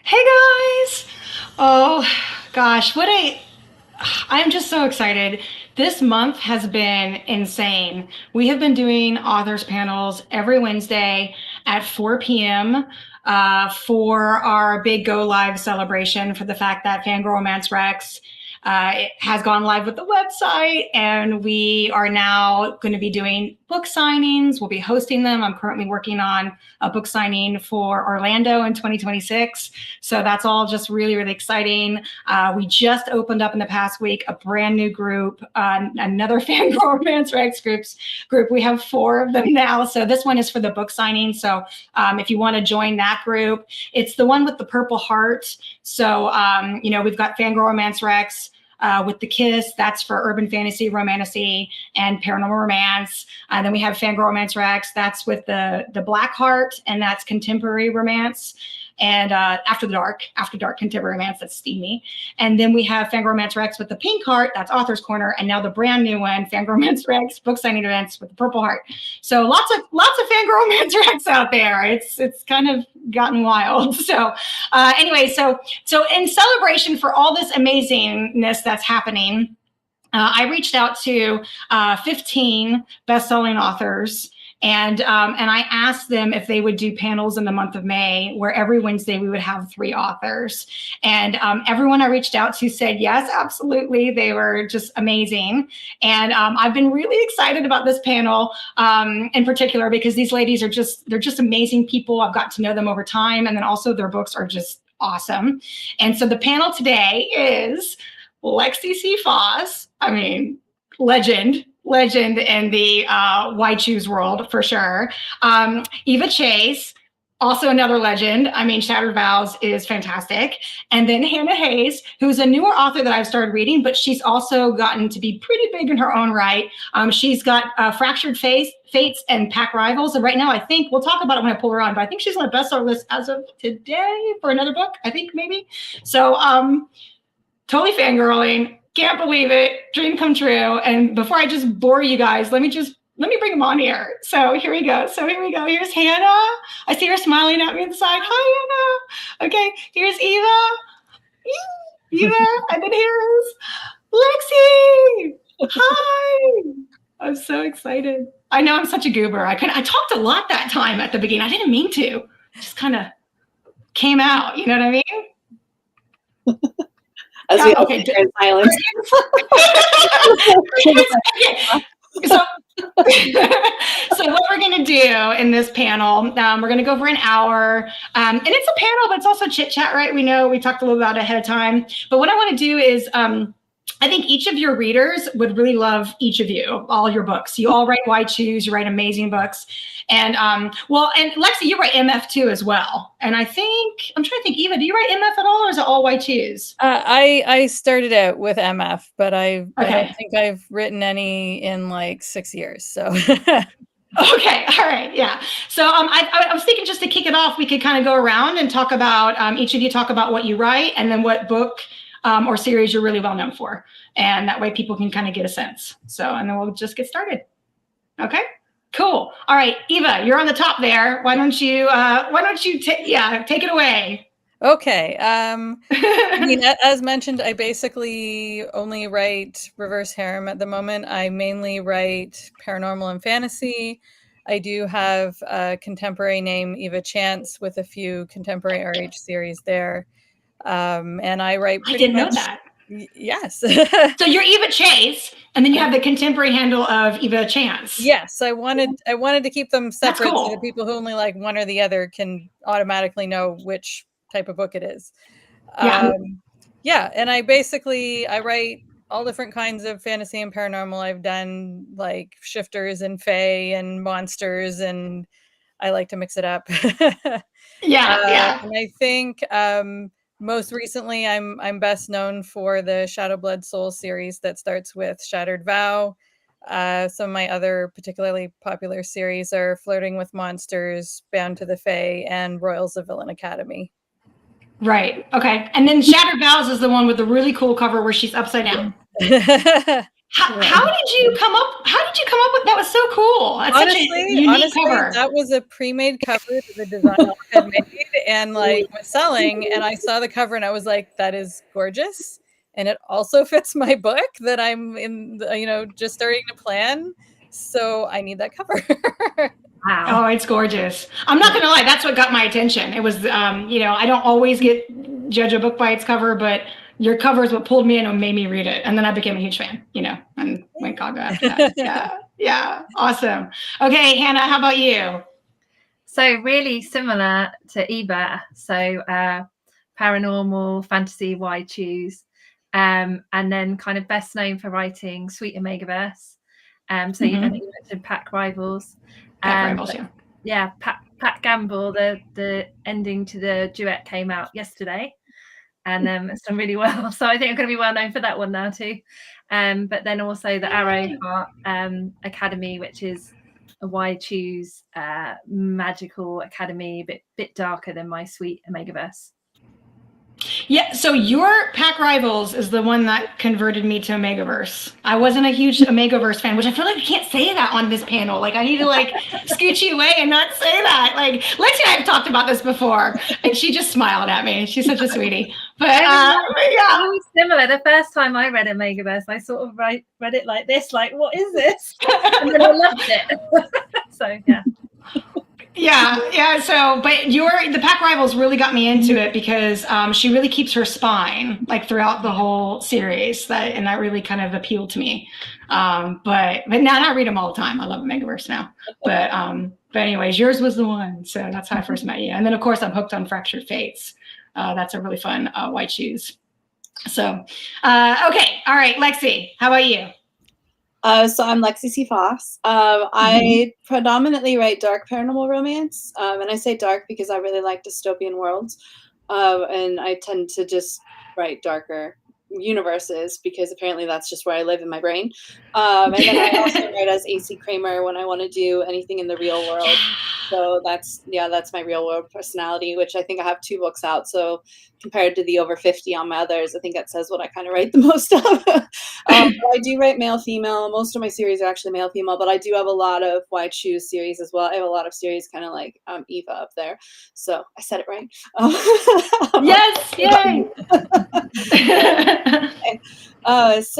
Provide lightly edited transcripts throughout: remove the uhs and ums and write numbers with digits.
Hey guys! Oh gosh, I'm just so excited. This month has been insane. We have been doing authors panels every Wednesday at 4 p.m. For our big go live celebration for the fact that FanGrrrl Romance Recs it has gone live with the website, and we are now going to be doing book signings. We'll be hosting them. I'm currently working on a book signing for Orlando in 2026. So that's all just really, really exciting. We just opened up in the past week a brand new group, another FanGrrrl Romance Recs group. We have 4 of them now. So this one is for the book signing. So if you want to join that group, it's the one with the purple heart. So, we've got FanGrrrl Romance Recs, with the Kiss, that's for urban fantasy, romantasy, and paranormal romance. Then we have FanGrrrl Romance Recs, that's with the Black Heart, and that's contemporary romance. And after dark contemporary romance, that's steamy. And then we have FanGrrrl Romance Recs with the pink heart, that's Author's Corner, and now the brand new one, FanGrrrl Romance Recs book signing events with the purple heart. So lots of FanGrrrl Romance Recs out there. It's kind of gotten wild. So anyway, so in celebration for all this amazingness that's happening, I reached out to 15 best-selling authors. And I asked them if they would do panels in the month of May, where every Wednesday we would have 3 authors. And everyone I reached out to said yes, absolutely. They were just amazing. And I've been really excited about this panel in particular because these ladies they're just amazing people. I've got to know them over time. And then also their books are just awesome. And so the panel today is Lexi C. Foss. I mean, legend in the Why Choose world for sure. Eva Chase, also another legend. I mean, Shattered Vows is fantastic. And then Hannah Haze, who's a newer author that I've started reading, but she's also gotten to be pretty big in her own right. She's got Fractured Fates and Pack Rivals. And right now, I think, we'll talk about it when I pull her on, but I think she's on a bestseller list as of today for another book, I think maybe. So totally fangirling. Can't believe it. Dream come true. And before I just bore you guys, let me bring them on here. So here we go. Here's Hannah. I see her smiling at me on the side. Hi, Hannah. Okay. Here's Eva. And then here's Lexi. Hi. I'm so excited. I know I'm such a goober. I talked a lot that time at the beginning. I didn't mean to. Just kind of came out. You know what I mean? As we all sit there in silence. So what we're going to do in this panel, we're going to go for an hour. And it's a panel, but it's also chit chat, right? We know we talked a little about it ahead of time. But what I want to do is I think each of your readers would really love each of you, all your books. You all write Why Choose, you write amazing books. And and Lexi, you write MF too as well. And I'm trying to think, Eva, do you write MF at all, or is it all Why Choose? I started out with MF, but I don't think I've written any in like 6 years. So Okay. All right. Yeah. So I was thinking, just to kick it off, we could kind of go around and talk about, each of you talk about what you write and then what book or series you're really well known for. And that way people can kind of get a sense. So, and then we'll just get started. Okay, cool. All right, Eva, you're on the top there. Why don't you take it away. Okay. I mean, as mentioned, I basically only write reverse harem at the moment. I mainly write paranormal and fantasy. I do have a contemporary name, Eva Chance, with a few contemporary RH series there. And I write pretty much. I didn't know that. Yes. So you're Eva Chase, and then you have the contemporary handle of Eva Chance. Yes, I wanted to keep them separate, cool, so that people who only like one or the other can automatically know which type of book it is. Yeah, and I write all different kinds of fantasy and paranormal. I've done like shifters and fae and monsters, and I like to mix it up. Yeah. And I think most recently, I'm best known for the Shadow Blood Soul series that starts with Shattered Vow. Some of my other particularly popular series are Flirting with Monsters, Bound to the Fae, and Royals of Villain Academy. Right. Okay. And then Shattered Vows is the one with the really cool cover where she's upside down. How did you come up? How did you come up with that? Was so cool. That's such a unique cover. That was a pre-made cover that the designer had made and like was selling. And I saw the cover and I was like, that is gorgeous. And it also fits my book that I'm in, just starting to plan. So I need that cover. Wow. Oh, it's gorgeous. I'm not going to lie. That's what got my attention. It was, I don't always judge a book by its cover, but your cover is what pulled me in and made me read it. And then I became a huge fan, and went gaga after that. Yeah. Yeah. Awesome. Okay. Hannah, how about you? So really similar to Eva. So paranormal, fantasy, why choose? And then kind of best known for writing Sweet Omegaverse. So you mentioned Pack Rivals. Pack Rivals, yeah. Yeah, Pat Gamble, the ending to the duet came out yesterday. And it's done really well. So I think I'm going to be well known for that one now too. But then also the Arrowheart Academy, which is a why choose magical academy, a bit darker than my Sweet Omegaverse. Yeah, so your Pack Rivals is the one that converted me to Omegaverse. I wasn't a huge Omegaverse fan, which I feel like I can't say that on this panel. Like, I need to scooch you away and not say that. Like, Lexi and I have talked about this before, and she just smiled at me. She's such a sweetie. But yeah, it was similar. The first time I read Omegaverse, I sort of read it like this, like, what is this? And then I loved it. So yeah. Yeah. So, but the Pack Rivals really got me into it because she really keeps her spine throughout the whole series. And that really kind of appealed to me. But now I read them all the time. I love Omegaverse now. But anyways, yours was the one. So that's how I first met you. And then of course I'm hooked on Fractured Fates. That's a really fun white shoes. So, okay, all right, Lexi, how about you? So I'm Lexi C. Foss. I predominantly write dark paranormal romance, and I say dark because I really like dystopian worlds, and I tend to just write darker universes because apparently that's just where I live in my brain. And then I also write as AC Kramer when I want to do anything in the real world. So that's my real world personality, which I think I have 2 books out. So compared to the over 50 on my others, I think that says what I kind of write the most of. I do write male, female. Most of my series are actually male, female, but I do have a lot of white shoes series as well. I have a lot of series kind of like Eva up there. So I said it right. Yes, yay! I'm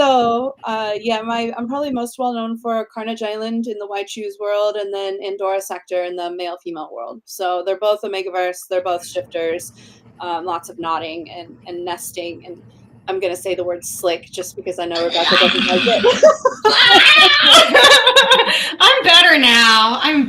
probably most well known for Carnage Island in the white shoes world, and then Andorra Sector in the male female world. So they're both Omegaverse, they're both shifters, lots of nodding and nesting, and I'm gonna say the word slick just because I know Rebecca doesn't like it. I'm better now. I'm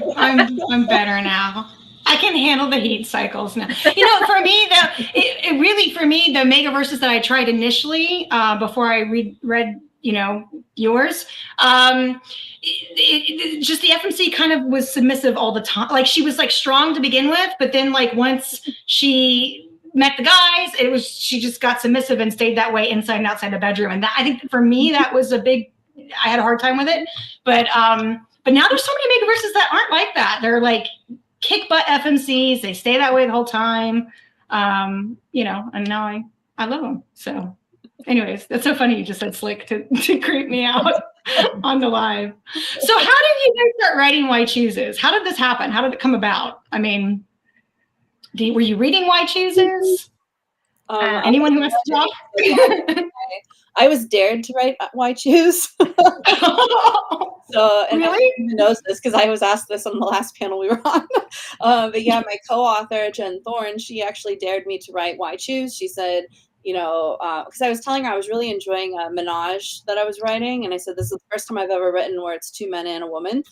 better now. I can handle the heat cycles now. For me, the Omegaverses that I tried initially before I read yours, just the FMC kind of was submissive all the time. Like, she was strong to begin with, but then once she met the guys, she just got submissive and stayed that way inside and outside the bedroom. And that, I think for me, that was I had a hard time with it. But now there's so many Omegaverses that aren't like that. They're kick butt FMCs. They stay that way the whole time. And now I love them. So anyways, that's so funny. You just said slick to creep me out on the live. So how did you guys start writing white chooses? How did this happen? How did it come about? I mean, were you reading white chooses? Anyone who wants to talk? I was dared to write white shoes. So, and really? Everyone knows this because I was asked this on the last panel we were on. But yeah, my co-author, Jen Thorne, she actually dared me to write white shoes. She said, because I was telling her I was really enjoying a menage that I was writing. And I said, this is the first time I've ever written where it's 2 men and a woman.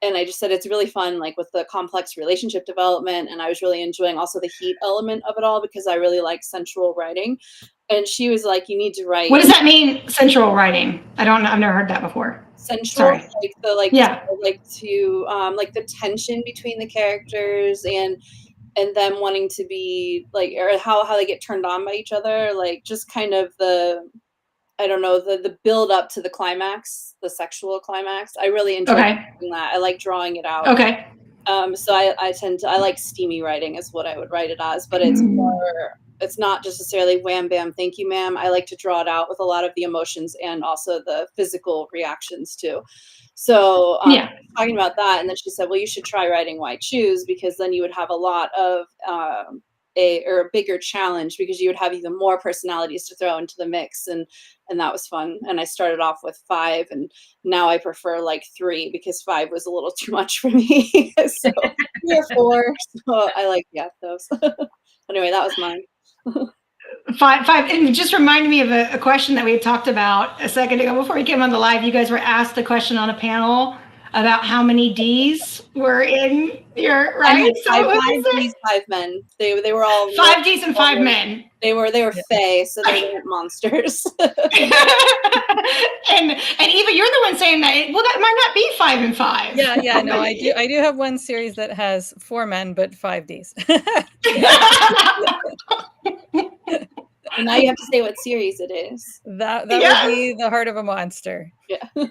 And I just said, it's really fun, with the complex relationship development. And I was really enjoying also the heat element of it all because I really like sensual writing. And she was like, you need to write. What does that mean, sensual writing? I don't know. I've never heard that before. Sensual, the tension between the characters and them wanting to be or how they get turned on by each other, just kind of the build up to the climax, the sexual climax. I really enjoy doing that. I like drawing it out. Okay. So I like steamy writing is what I would write it as, but it's more, it's not just necessarily wham bam thank you ma'am. I like to draw it out with a lot of the emotions and also the physical reactions too. So talking about that, and then she said, well, you should try writing Why Choose, because then you would have a lot of a bigger challenge, because you would have even more personalities to throw into the mix, and that was fun. And I started off with 5, and now I prefer like 3, because 5 was a little too much for me. So 3 or 4. So I like those. Anyway, that was mine. 5. And it just reminded me of a question that we had talked about a second ago before we came on the live. You guys were asked a question on a panel about how many Ds were in your, right? So 5 Ds, 5 men. They were all 5 Ds and 5 men. They were fae, so they weren't monsters. and Eva, you're the one saying that. Well, that might not be 5 and 5. Yeah. No, I do have one series that has 4 men but 5 Ds. And now you have to say what series it is. That would be The Heart of a Monster. Yeah. We'll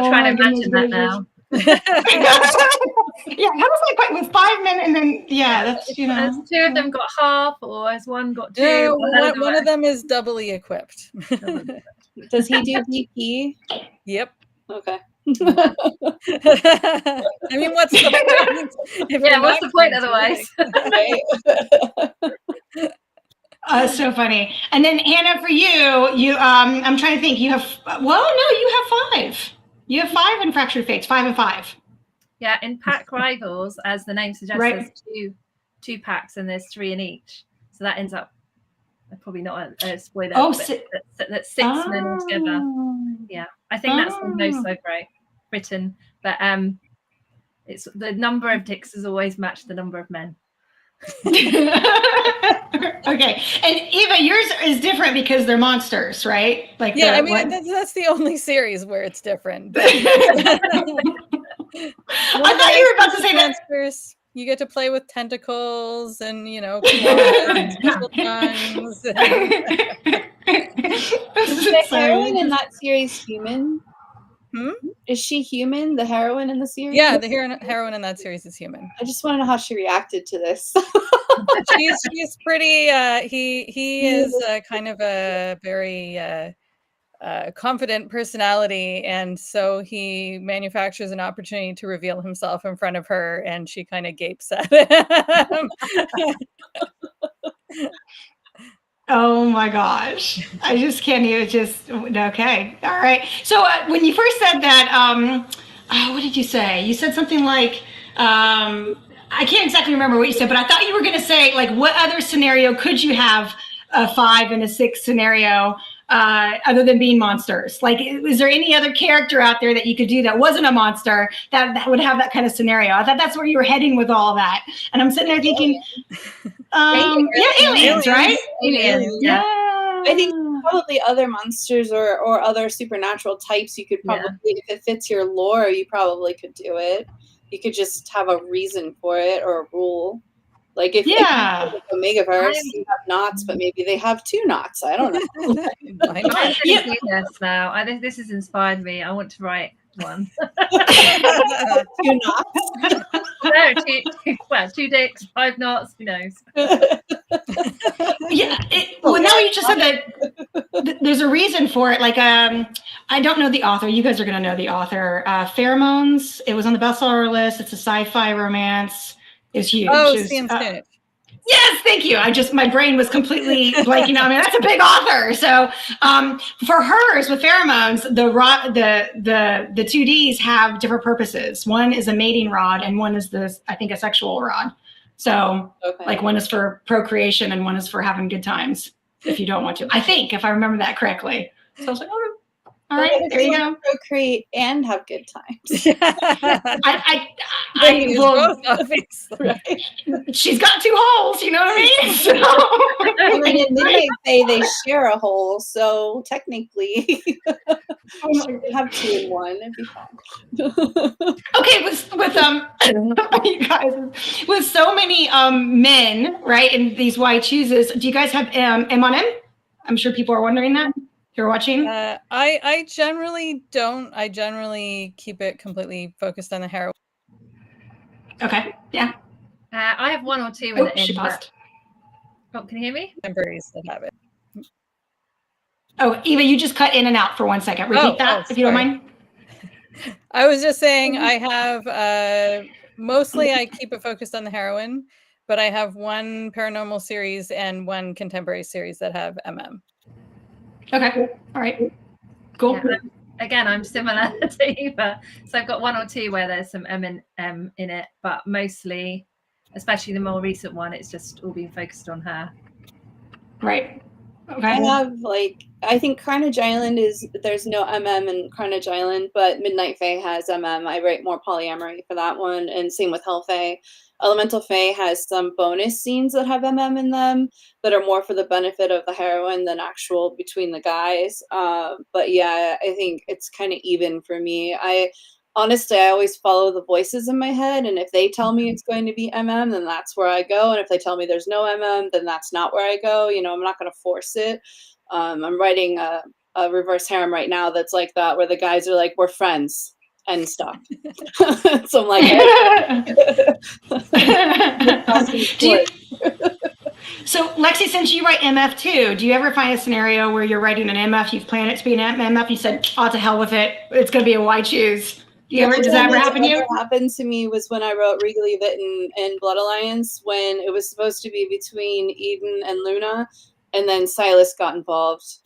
try to imagine that now. Yeah, how does that quite with 5 men and then that's Has 2 of them got half, or has one got 2? No, one of them is doubly equipped. Does he do DP? Yep. Okay. I mean, what's the point? What's the point otherwise? So funny. And then Hannah, for you I'm trying to think. You have you have 5. You have 5 in Fractured Fates, 5 and 5. Yeah, in Pack Rivals, as the name suggests, there's two packs and there's 3 in each. So that ends up probably not a spoiler. That's 6 men together. Yeah, I think that's almost so great written, but it's the number of dicks has always matched the number of men. Okay, and Eva, yours is different because they're monsters, right? Like I mean that's the only series where it's different. I thought you were about to say monsters. That you get to play with tentacles and special tongues. Is the heroine in that series human? Hmm? Is she human, the heroine in the series? Yeah, the heroine in that series is human. I just want to know how she reacted to this. she's pretty he is kind of a very confident personality, and so he manufactures an opportunity to reveal himself in front of her, and she kind of gapes at him. Oh my gosh. I just can't even okay. All right. So when you first said that, what did you say? You said something like, I can't exactly remember what you said, but I thought you were going to say, like, what other scenario could you have a 5 and a 6 scenario other than being monsters? Like, is there any other character out there that you could do that wasn't a monster that would have that kind of scenario? I thought that's where you were heading with all of that. And I'm sitting there thinking, aliens, right? Aliens, yeah. I think probably other monsters or other supernatural types you could probably, if it fits your lore, you probably could do it. You could just have a reason for it or a rule. Like if Omegaverse, you have knots, but maybe they have 2 knots. I don't know. Now I think this has inspired me. I want to write one. 2 knots. No, 2 dicks, 5 knots. Who knows? Well, now you just said that there's a reason for it. Like, I don't know the author. You guys are going to know the author. Pheromones. It was on the bestseller list. It's a sci-fi romance. It's huge. Yes, thank you. My brain was completely blanking on me. That's a big author. So for hers with pheromones, the 2Ds have different purposes. One is a mating rod and one is I think a sexual rod. So like one is for procreation and one is for having good times if you don't want to. I think, if I remember that correctly. So I was like, all right, there you go. Procreate and have good times. Both, obviously. Right. She's got 2 holes, you know what I mean? So, then they say they share a hole, so technically have 2 in 1. It'd be fine. Okay, with you guys, with so many men, right, in these Why Chooses, do you guys have M on M? I'm sure people are wondering that. you're watching? I generally don't. I generally keep it completely focused on the heroine. Okay, yeah. I have one or two in Oh, she it. paused. Oh, can you hear me? Contemporaries that have it. Oh, Eva, you just cut in and out for 1 second. Repeat that, if you don't sorry. mind. I was just saying I have mostly I keep it focused on the heroine, but I have one paranormal series and one contemporary series that have MM. Okay, all right, cool. Yeah, again, I'm similar to Eva. So I've got one or two where there's some M and M in it, but mostly, especially the more recent one, it's just all being focused on her. Right. Okay. I have I think Carnage Island there's no MM in Carnage Island, but Midnight Fae has MM. I write more polyamory for that one, and same with Hell Fae. Elemental Fae has some bonus scenes that have MM in them that are more for the benefit of the heroine than actual between the guys. But yeah, I think it's kind of even for me. Honestly, I always follow the voices in my head, and if they tell me it's going to be MM, then that's where I go. And if they tell me there's no MM, then that's not where I go. You know, I'm not going to force it. I'm writing a reverse harem right now that's like that, where the guys are like, we're friends and stuff. So I'm like, so Lexi, since you write MF too, do you ever find a scenario where you're writing an MF, you've planned it to be an MF, you said, oh, to hell with it, it's going to be a Y choose? Does that ever happen to you? What happened to me was when I wrote Regally Written in Blood Alliance, when it was supposed to be between Eden and Luna, and then Silas got involved.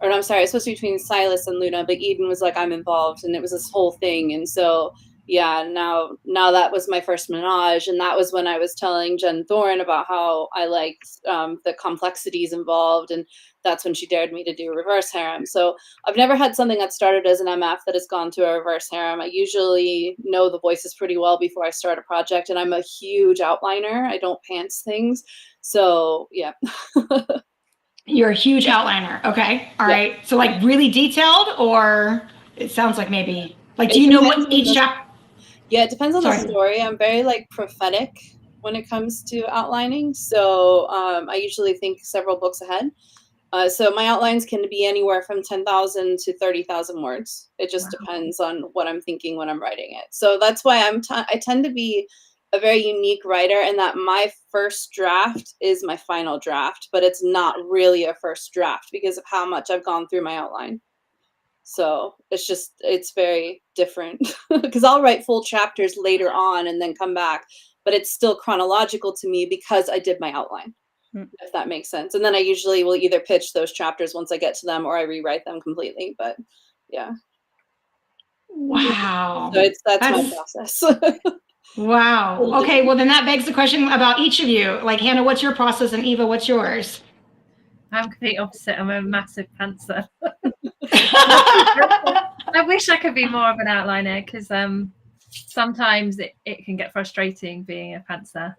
Or no, I'm sorry, it was supposed to be between Silas and Luna, but Eden was like, I'm involved, and it was this whole thing. And so, yeah, now that was my first menage, and that was when I was telling Jen Thorne about how I liked the complexities involved, and that's when she dared me to do reverse harem. So I've never had something that started as an MF that has gone to a reverse harem. I usually know the voices pretty well before I start a project, and I'm a huge outliner. I don't pants things. So, yeah. You're a huge outliner. Okay. All right. So like really detailed, or it sounds like maybe like, do you know what each chapter? Yeah, it depends on the story. I'm very like prophetic when it comes to outlining. So I usually think several books ahead. So my outlines can be anywhere from 10,000 to 30,000 words. It just depends on what I'm thinking when I'm writing it. So that's why I tend to be a very unique writer, in that my first draft is my final draft, but it's not really a first draft because of how much I've gone through my outline. So it's very different because I'll write full chapters later on and then come back, but it's still chronological to me because I did my outline, if that makes sense. And then I usually will either pitch those chapters once I get to them, or I rewrite them completely. But yeah. Wow. So that's my process. Wow. Okay. Well, then that begs the question about each of you. Like, Hannah, what's your process, and Eva, what's yours? I'm complete opposite. I'm a massive pantser. I wish I could be more of an outliner, because sometimes it can get frustrating being a pantser,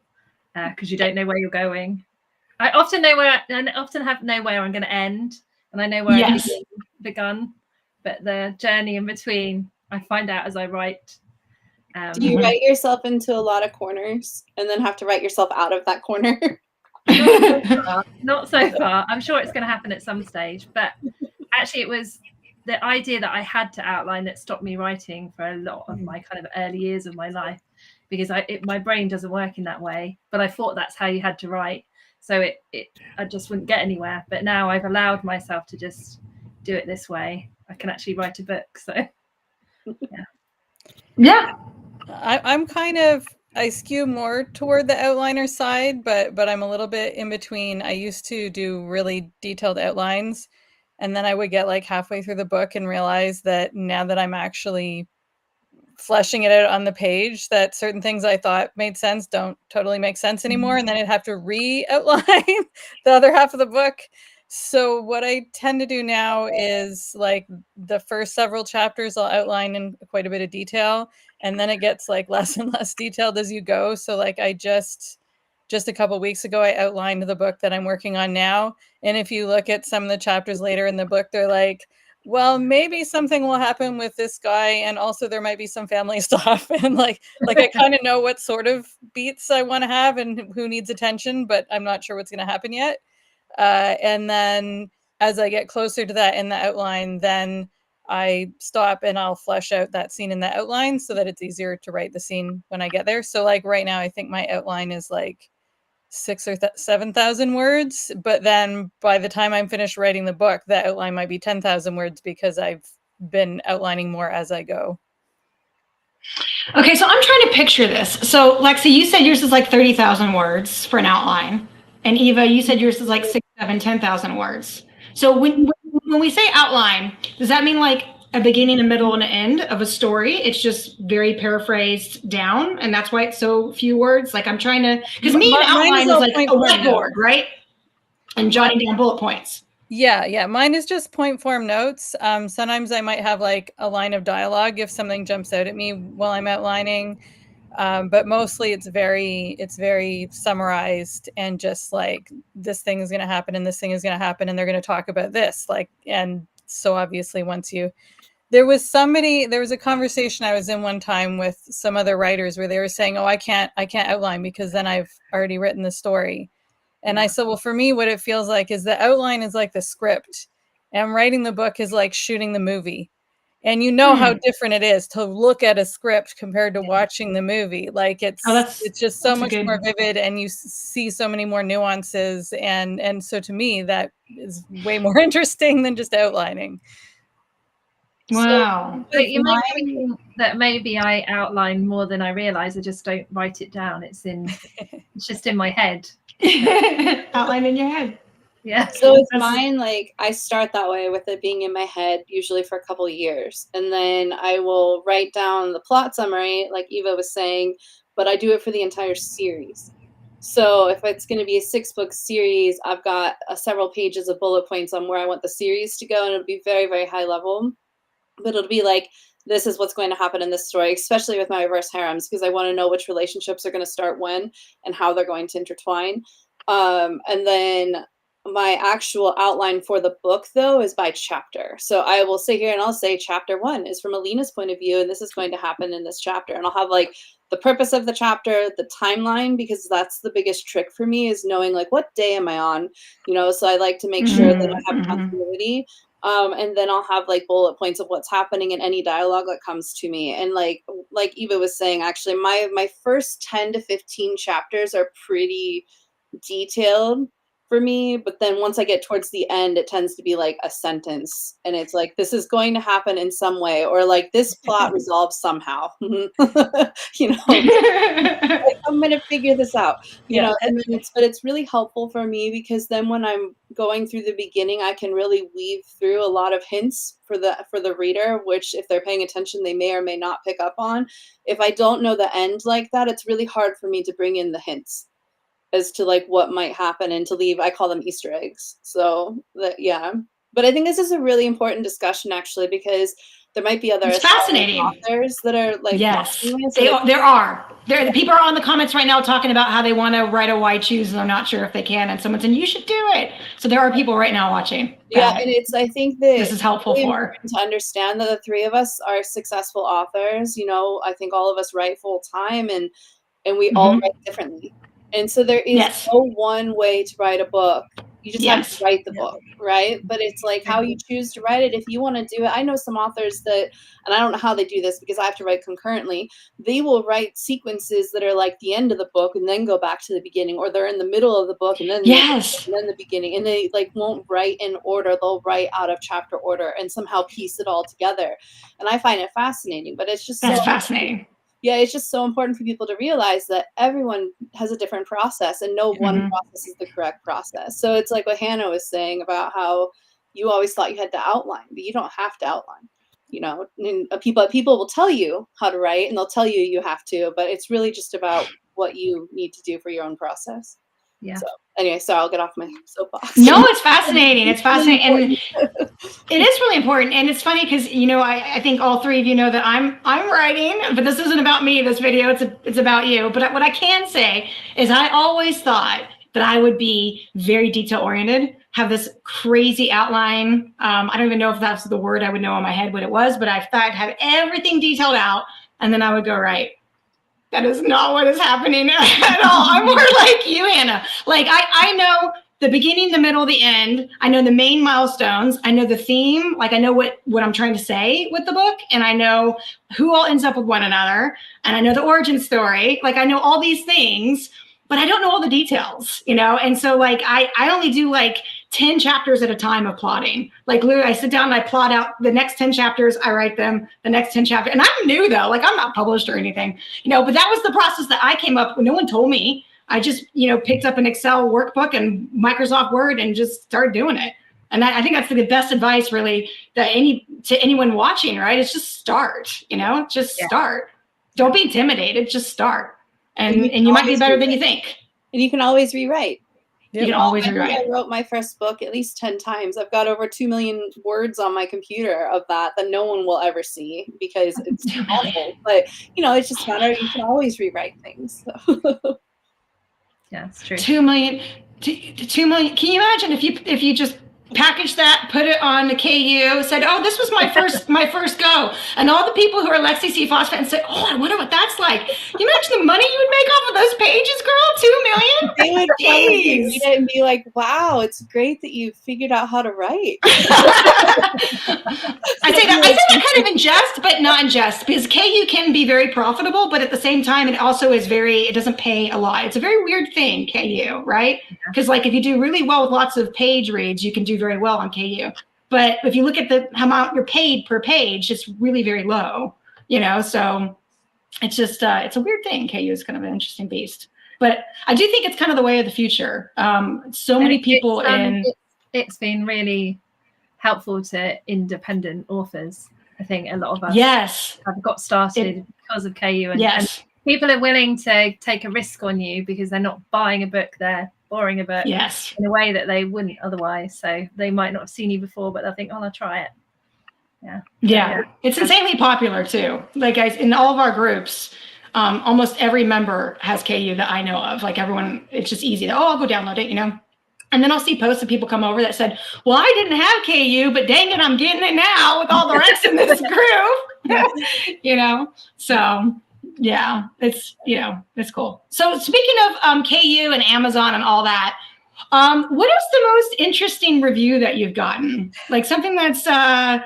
because you don't know where you're going. I often know where I'm going to end, and I know where I've begun, but the journey in between, I find out as I write. Do you write yourself into a lot of corners and then have to write yourself out of that corner? Not so far. I'm sure it's going to happen at some stage, but actually it was the idea that I had to outline that stopped me writing for a lot of my kind of early years of my life, because my brain doesn't work in that way, but I thought that's how you had to write. So I just wouldn't get anywhere. But now I've allowed myself to just do it this way. I can actually write a book. So yeah. I'm kind of, I skew more toward the outliner side, but I'm a little bit in between. I used to do really detailed outlines, and then I would get like halfway through the book and realize that now that I'm actually fleshing it out on the page, that certain things I thought made sense don't totally make sense anymore, and then I'd have to re-outline the other half of the book. So what I tend to do now is like the first several chapters I'll outline in quite a bit of detail, and then it gets like less and less detailed as you go. So like I just a couple weeks ago, I outlined the book that I'm working on now. And if you look at some of the chapters later in the book, they're like, well, maybe something will happen with this guy, and also there might be some family stuff. And like I kind of know what sort of beats I want to have and who needs attention, but I'm not sure what's going to happen yet. And then as I get closer to that in the outline, then I stop and I'll flesh out that scene in the outline so that it's easier to write the scene when I get there. So like right now, I think my outline is like 6,000 or 7,000 words, but then by the time I'm finished writing the book, the outline might be 10,000 words because I've been outlining more as I go. Okay, so I'm trying to picture this. So Lexi, you said yours is like 30,000 words for an outline. And Eva, you said yours is like 6, 7, 10,000 words. So when we say outline, does that mean like a beginning, a middle, and an end of a story? It's just very paraphrased down, and that's why it's so few words. Like I'm trying to, because me, an outline is like a whiteboard, right? And jotting down bullet points. Yeah. Mine is just point form notes. Sometimes I might have like a line of dialogue if something jumps out at me while I'm outlining. But mostly it's very summarized and just like this thing is going to happen and this thing is going to happen and they're going to talk about this. Like, and so obviously there was a conversation I was in one time with some other writers where they were saying, oh, I can't outline because then I've already written the story. And I said, well, for me, what it feels like is the outline is like the script and writing the book is like shooting the movie. And you know how different it is to look at a script compared to watching the movie. Like it's just so much more vivid and you see so many more nuances. And so to me, that is way more interesting than just outlining. Wow. So you might think that maybe I outline more than I realize. I just don't write it down. It's just in my head. Outline in your head. Yeah. So it's mine, like I start that way with it being in my head, usually for a couple of years. And then I will write down the plot summary, like Eva was saying, but I do it for the entire series. So if it's going to be a 6-book series, I've got several pages of bullet points on where I want the series to go. And it'll be very, very high level. But it'll be like, this is what's going to happen in this story, especially with my reverse harems, because I want to know which relationships are going to start when and how they're going to intertwine. And then my actual outline for the book, though, is by chapter. So I will sit here and I'll say chapter 1 is from Alina's point of view, and this is going to happen in this chapter. And I'll have like the purpose of the chapter, the timeline, because that's the biggest trick for me is knowing like what day am I on, so I like to make sure that I have continuity. And then I'll have like bullet points of what's happening in any dialogue that comes to me. And like Eva was saying, actually, my first 10 to 15 chapters are pretty detailed for me. But then once I get towards the end, it tends to be like a sentence. And it's like, this is going to happen in some way, or like this plot resolves somehow. Like, I'm going to figure this out, and then it's really helpful for me because then when I'm going through the beginning, I can really weave through a lot of hints for the reader, which if they're paying attention, they may or may not pick up on. If I don't know the end like that, it's really hard for me to bring in the hints as to like what might happen and to leave. I call them Easter eggs. So yeah, but I think this is a really important discussion actually, because there might be other fascinating authors that are like, yes, there are. The people are on the comments right now talking about how they want to write a why choose and they're not sure if they can, and someone saying you should do it. So there are people right now watching. Yeah, and I think that this is helpful really for to understand that the three of us are successful authors. I think all of us write full time, and we all write differently. And so there is no one way to write a book. You just have to write the book, right? But it's like how you choose to write it. If you want to do it, I know some authors that, and I don't know how they do this because I have to write concurrently. They will write sequences that are like the end of the book and then go back to the beginning, or they're in the middle of the book and then the beginning, and they like won't write in order. They'll write out of chapter order and somehow piece it all together. And I find it fascinating. But it's just fascinating. Yeah, it's just so important for people to realize that everyone has a different process and no one process is the correct process. So it's like what Hannah was saying about how you always thought you had to outline, but you don't have to outline. And people will tell you how to write and they'll tell you you have to, but it's really just about what you need to do for your own process. Yeah. So anyway, so I'll get off my soapbox. No, it's fascinating. It's fascinating. And it is really important. And it's funny because, I think all three of you know that I'm writing, but this isn't about me, this video, it's about you. But what I can say is I always thought that I would be very detail oriented, have this crazy outline. I don't even know if that's the word I would know in my head what it was, but I thought I'd have everything detailed out and then I would go write. That is not what is happening at all. I'm more like you, Hannah. Like I know the beginning, the middle, the end. I know the main milestones. I know the theme. Like I know what I'm trying to say with the book, and I know who all ends up with one another, and I know the origin story. Like I know all these things, but I don't know all the details, you know? And so like, I only do like 10 chapters at a time of plotting. Like literally I sit down and I plot out the next 10 chapters. I write them the next 10 chapters. And I'm new though, like I'm not published or anything, you know, but that was the process that I came up with. No one told me. I just, you know, picked up an Excel workbook and Microsoft Word and just started doing it. And I think that's the best advice really that to anyone watching, right? It's just start, you know, just start. Don't be intimidated, just start. And you might be better than you think. And you can always rewrite. You can always rewrite. I wrote my first book at least 10 times. I've got over 2 million words on my computer of that no one will ever see because it's awful. But, you know, it's just matter. You can always rewrite things. So. Yeah, it's true. 2 million. 2 million. Can you imagine if you just packaged that, put it on the KU, said, "Oh, this was my first go," and all the people who are Lexi C Foss fans said, "Oh, I wonder what that's like." Can you imagine the money you would make off of those pages, girl? 2 million. They would probably read it and be like, "Wow, it's great that you figured out how to write." I say that kind of in jest, but not in jest, because KU can be very profitable, but at the same time, it also is it doesn't pay a lot. It's a very weird thing, KU, right? Because like if you do really well with lots of page reads, you can do very well on KU. But if you look at the amount you're paid per page, it's really very low, you know? So it's just, it's a weird thing. KU is kind of an interesting beast. But I do think it's kind of the way of the future. So many people it's been really helpful to independent authors. I think a lot of us have got started because of KU, and people are willing to take a risk on you because they're not buying a book, they're borrowing a book in a way that they wouldn't otherwise. So they might not have seen you before, but they'll think, "Oh, I'll try it." Yeah. It's insanely popular too. Like guys, in all of our groups, almost every member has KU that I know of. Like everyone, it's just easy. I'll go download it, you know? And then I'll see posts of people come over that said, "Well, I didn't have KU, but dang it, I'm getting it now with all the rest in this group." You know? So yeah, it's, you know, it's cool. So speaking of KU and Amazon and all that, what is the most interesting review that you've gotten? Like something that's kind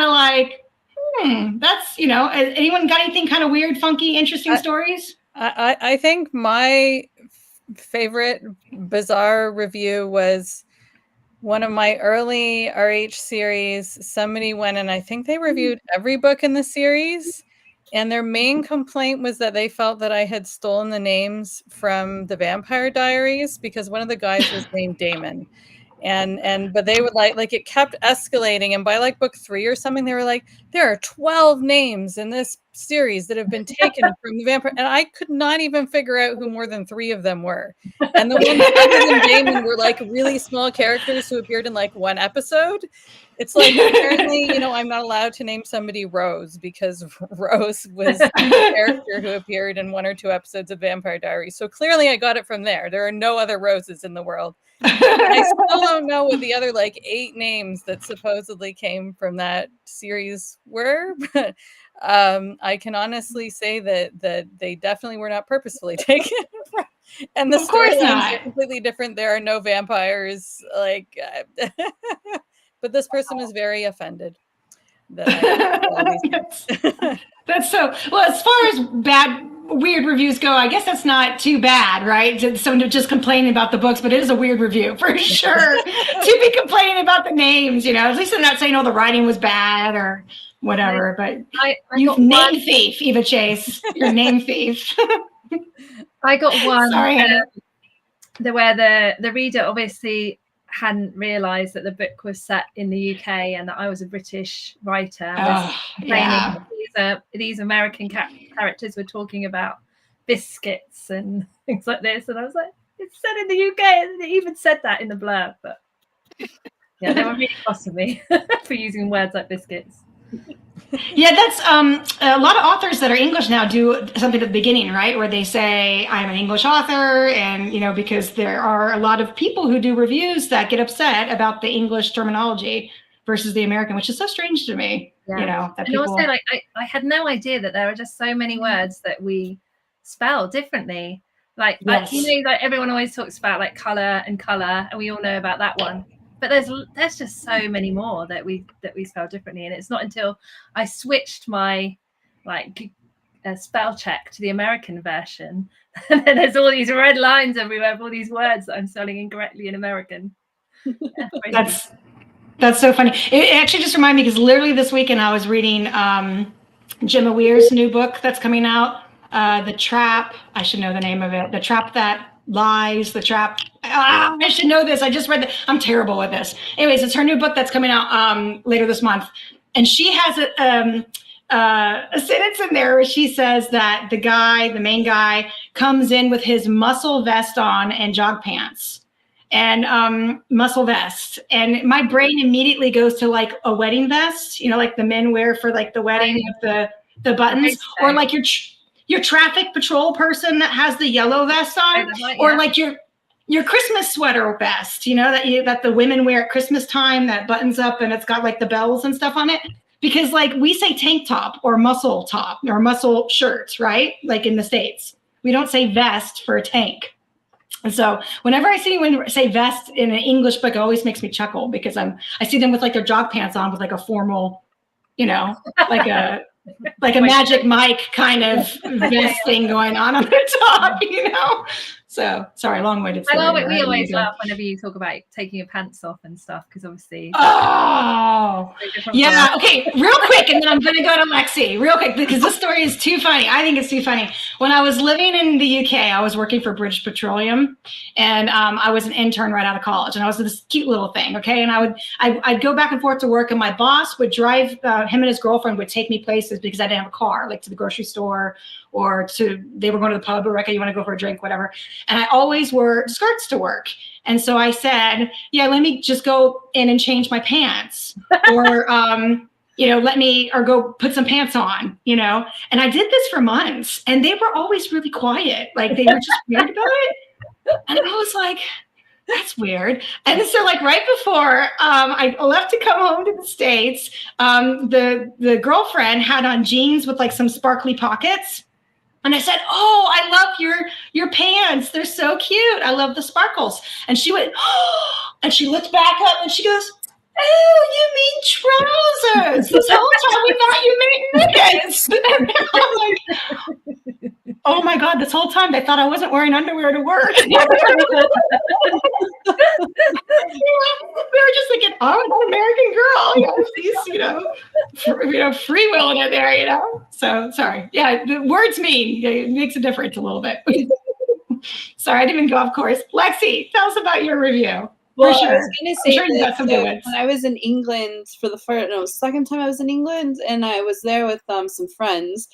of like, that's, you know, anyone got anything kind of weird, funky, interesting stories? I think my favorite bizarre review was one of my early RH series. Somebody went and I think they reviewed every book in the series. And their main complaint was that they felt that I had stolen the names from the Vampire Diaries because one of the guys was named Damon. But they would like it kept escalating. And by like book 3 or something, they were like, "There are 12 names in this series that have been taken from the vampire." And I could not even figure out who more than 3 of them were. And the ones other than Damon were like really small characters who appeared in like one episode. It's like, apparently, you know, I'm not allowed to name somebody Rose because Rose was a character who appeared in 1 or 2 episodes of Vampire Diaries. So clearly I got it from there. There are no other Roses in the world. I still don't know what the other like 8 names that supposedly came from that series were. But I can honestly say that they definitely were not purposefully taken. And the storylines are completely different. There are no vampires. Like, but this person is very offended that That's so well. As far as weird reviews go, I guess that's not too bad, right? Someone just complaining about the books, but it is a weird review for sure to be complaining about the names. You know, at least they're not saying, "Oh, the writing was bad" or whatever. But you've name thief, Eva Chase. You're name thief. I got one Sorry, where the reader obviously hadn't realized that the book was set in the UK and that I was a British writer. These American characters were talking about biscuits and things like this, and I was like, "It's set in the UK," and they even said that in the blurb. But yeah, they were really cross with me for using words like biscuits. Yeah, that's a lot of authors that are English now do something at the beginning, right? Where they say, "I'm an English author," and, you know, because there are a lot of people who do reviews that get upset about the English terminology versus the American, which is so strange to me. Yeah. You know, that and people... also, like, I had no idea that there are just so many words that we spell differently. Like, Yes. like everyone always talks about like color, and we all know about that one. But there's just so many more that we spell differently, and it's not until I switched my like spell check to the American version, and then there's all these red lines everywhere of all these words that I'm spelling incorrectly in American. Yeah, that's so funny. It actually just reminded me, because literally this weekend I was reading Gemma Weir's new book that's coming out, The Trap. I should know the name of it. The Trap That Lies, The Trap. I should know this. I just read it. I'm terrible with this. Anyways, it's her new book that's coming out later this month. And she has a sentence in there where she says that the main guy, comes in with his muscle vest on and jog pants. And muscle vest, and my brain immediately goes to like a wedding vest, like the men wear for like the wedding with the buttons, or like your traffic patrol person that has the yellow vest on, or like your Christmas sweater vest, that the women wear at Christmas time, that buttons up and it's got like the bells and stuff on it. Because like we say tank top or muscle top or muscle shirts, right? Like in the States, we don't say vest for a tank. And so whenever I see anyone say vest in an English book, it always makes me chuckle, because I see them with like their jog pants on with like a formal, like a Magic Mike kind of vest thing going on the top, So sorry, long-winded story. I love it. We always laugh whenever you talk about taking your pants off and stuff, because obviously. Oh, yeah. Okay, real quick, and then I'm going to go to Lexi real quick, because this story is too funny. I think it's too funny. When I was living in the UK, I was working for British Petroleum, and I was an intern right out of college, and I was this cute little thing. Okay, and I'd go back and forth to work, and my boss would drive. Him and his girlfriend would take me places because I didn't have a car, like to the grocery store, or they were going to the pub. Rebecca, you want to go for a drink, whatever. And I always wore skirts to work. And so I said, yeah, let me just go in and change my pants, or, go put some pants on, And I did this for months, and they were always really quiet. Like they were just weird about it. And I was like, that's weird. And so like right before I left to come home to the States, the girlfriend had on jeans with like some sparkly pockets. And I said, oh, I love your pants. They're so cute. I love the sparkles. And she went, oh, and she looked back up and she goes, oh, you mean trousers. This whole time we thought you meant mittens. And I'm like, oh my God, this whole time they thought I wasn't wearing underwear to work. We were just thinking, oh, I'm an American girl. She's, freewheeling it there, So sorry. Yeah, the words mean it makes a difference a little bit. Sorry, I didn't even go off course. Lexi, tell us about your review. Well, I was going to say that when I was in England for the second time I was in England, and I was there with some friends,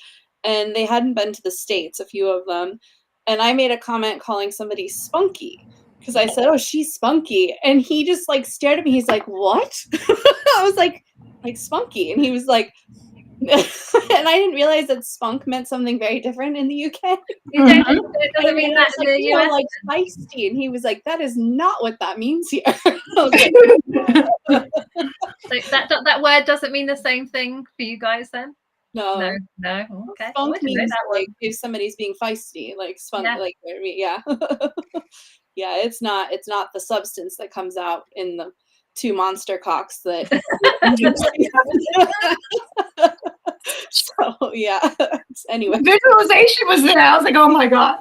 and they hadn't been to the States, a few of them, and I made a comment calling somebody spunky, because I said, oh, she's spunky, and he just like stared at me. He's like, what? I was like spunky, and he was like, and I didn't realize that spunk meant something very different in the UK. It doesn't mean that in the US. Like feisty, and he was like, that is not what that means here. So that word doesn't mean the same thing for you guys then? No. Okay. Spunk means like if somebody's being feisty, like spunk, like yeah. Yeah, it's not the substance that comes out in the two monster cocks that so yeah. Anyway, visualization was there. I was like, oh my God.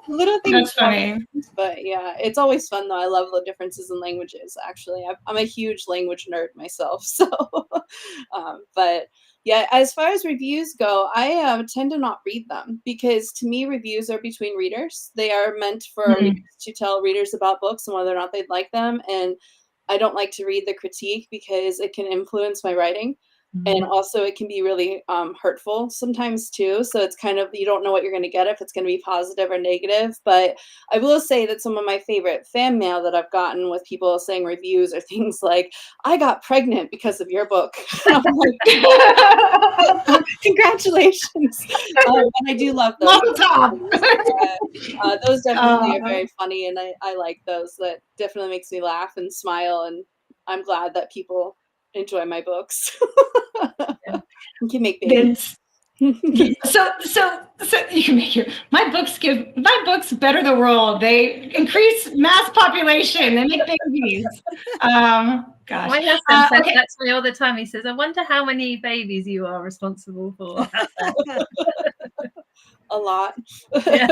Little things. That's funny. But yeah, it's always fun though. I love the differences in languages. Actually, I'm a huge language nerd myself. So but yeah, as far as reviews go, I tend to not read them, because to me, reviews are between readers. They are meant for readers to tell readers about books and whether or not they'd like them. And I don't like to read the critique because it can influence my writing. And also it can be really hurtful sometimes too. So it's kind of, you don't know what you're going to get, if it's going to be positive or negative. But I will say that some of my favorite fan mail that I've gotten with people saying reviews are things like, I got pregnant because of your book. I'm like, congratulations. And I do love those. Those definitely are very funny. And I like those. That definitely makes me laugh and smile. And I'm glad that people enjoy my books. You can make babies. So you can make my books better the world. They increase mass population. They make babies. Gosh. My husband says Okay. that to me all the time. He says, "I wonder how many babies you are responsible for." A lot. Yeah.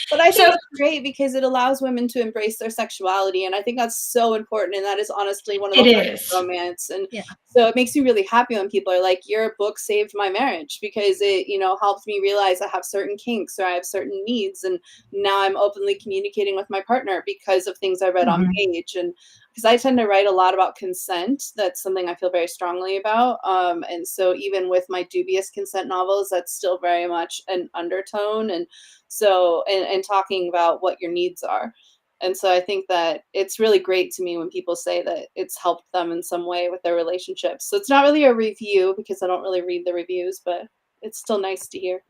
But I think it's great because it allows women to embrace their sexuality, and I think that's so important, and that is honestly one of the hardest romance. And so it makes me really happy when people are like, your book saved my marriage, because it, you know, helped me realize I have certain kinks or I have certain needs, and now I'm openly communicating with my partner because of things I read on page. And because I tend to write a lot about consent, that's something I feel very strongly about. And so even with my dubious consent novels, that's still very much an undertone. And so, and talking about what your needs are. And so I think that it's really great to me when people say that it's helped them in some way with their relationships. So it's not really a review because I don't really read the reviews, but it's still nice to hear.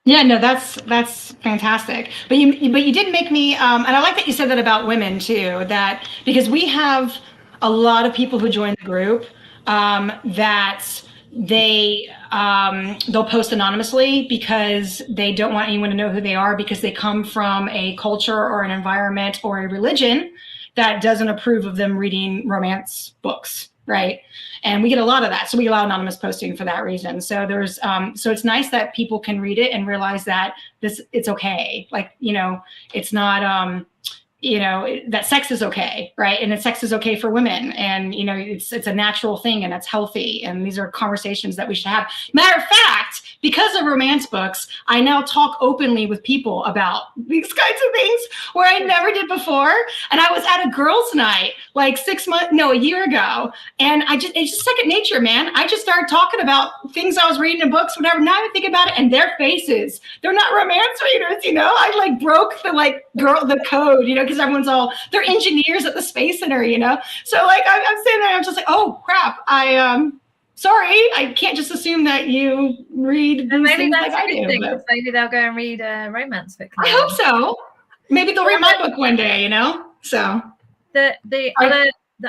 Yeah, no, that's fantastic. But you did make me, and I like that you said that about women too. That because we have a lot of people who join the group that they'll post anonymously because they don't want anyone to know who they are, because they come from a culture or an environment or a religion that doesn't approve of them reading romance books, right? And we get a lot of that. So we allow anonymous posting for that reason. So there's, so it's nice that people can read it and realize that it's okay. Like, you know, it's not, you know, that sex is okay, right? And that sex is okay for women. And, you know, it's a natural thing and it's healthy. And these are conversations that we should have. Matter of fact, because of romance books, I now talk openly with people about these kinds of things where I never did before. And I was at a girls' night like a year ago. And it's just second nature, man. I just started talking about things I was reading in books, whatever. Now I think about it, and their faces, they're not romance readers, you know? I like broke the code, you know, because everyone's they're engineers at the Space Center, you know? So like, I'm sitting there, I'm just like, oh crap. Sorry, I can't just assume that you read these things like I do. Maybe they'll go and read a romance book. I hope so. Maybe they'll read my book one day, you know? So the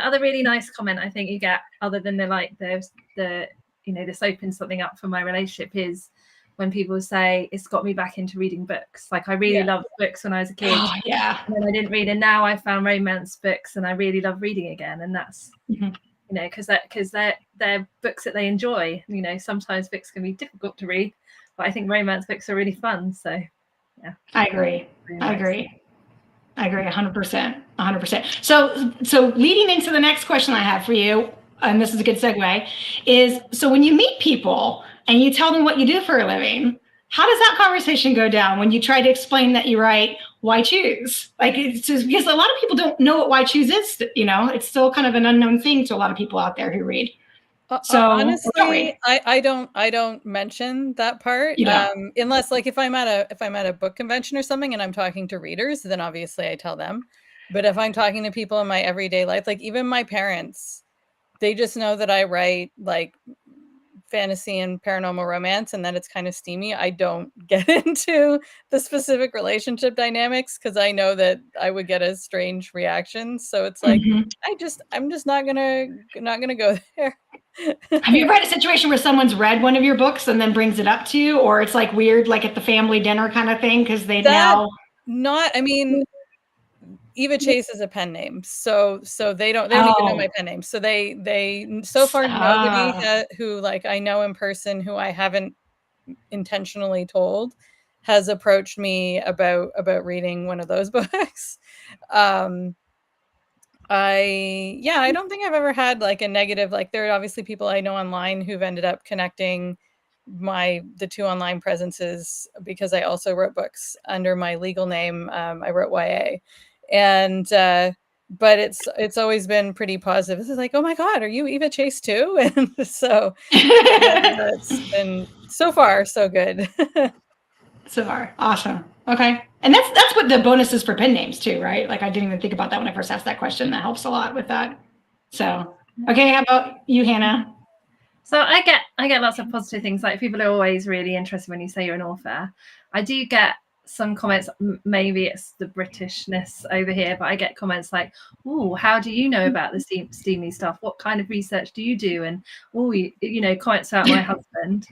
other really nice comment I think you get, other than the you know, this opens something up for my relationship, is when people say it's got me back into reading books. Like I really loved books when I was a kid. Oh, yeah. And then I didn't read, and now I found romance books and I really love reading again. And that's you know, because they're books that they enjoy. You know, sometimes books can be difficult to read, but I think romance books are really fun. So yeah, I agree. I agree 100%. 100%. So leading into the next question I have for you, and this is a good segue, is so when you meet people and you tell them what you do for a living, how does that conversation go down when you try to explain that you write Why Choose? Like, it's just because a lot of people don't know what Why Choose is, you know, it's still kind of an unknown thing to a lot of people out there who read. So honestly, I don't mention that part. Unless like if I'm at a book convention or something and I'm talking to readers, then obviously I tell them. But if I'm talking to people in my everyday life, like even my parents, they just know that I write like fantasy and paranormal romance and that it's kind of steamy. I don't get into the specific relationship dynamics because I know that I would get a strange reaction. So it's like I'm just not gonna go there. Have you ever had a situation where someone's read one of your books and then brings it up to you, or it's like weird, like at the family dinner kind of thing, because they I mean, Eva Chase is a pen name, so they don't even know my pen name. So they so far nobody who like I know in person who I haven't intentionally told has approached me about reading one of those books. I don't think I've ever had like a negative, like there are obviously people I know online who've ended up connecting the two online presences because I also wrote books under my legal name. I wrote YA, and but it's always been pretty positive. This is like, oh my God, are you Eva Chase too? And so it's been so far so good. So far, awesome. Okay, and that's what the bonus is for pen names too, right? Like I didn't even think about that when I first asked that question. That helps a lot with that. So okay, how about you, Hannah? So I get lots of positive things. Like people are always really interested when you say you're an author. I do get some comments, maybe it's the Britishness over here, but I get comments like, oh, how do you know about the steamy stuff? What kind of research do you do? And comments about my husband.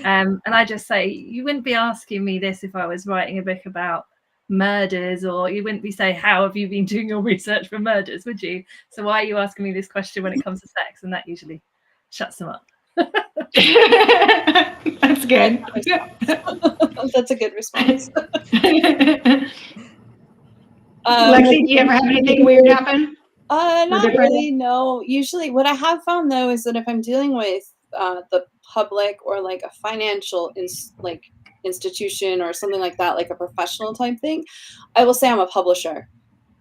And I just say, you wouldn't be asking me this if I was writing a book about murders, or you wouldn't be saying, how have you been doing your research for murders, would you? So why are you asking me this question when it comes to sex? And that usually shuts them up. That's good. That's a good response. Lexi, do you ever have anything weird happen? Not really, no. Usually what I have found though is that if I'm dealing with the public or like a financial institution or something like that, like a professional type thing, I will say I'm a publisher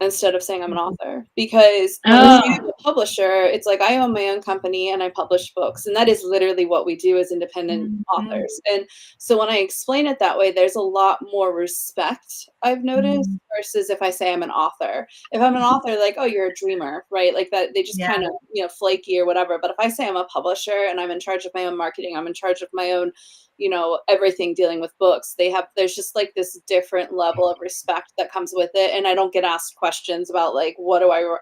instead of saying I'm an author, because when I say I'm a publisher, it's like I own my own company and I publish books, and that is literally what we do as independent authors. And so when I explain it that way, there's a lot more respect, I've noticed, versus if I say I'm an author. If I'm an author, like, oh, you're a dreamer, right? Like that, they just kind of, flaky or whatever. But if I say I'm a publisher and I'm in charge of my own marketing, I'm in charge of my own, everything dealing with books, there's just like this different level of respect that comes with it. And I don't get asked questions about like,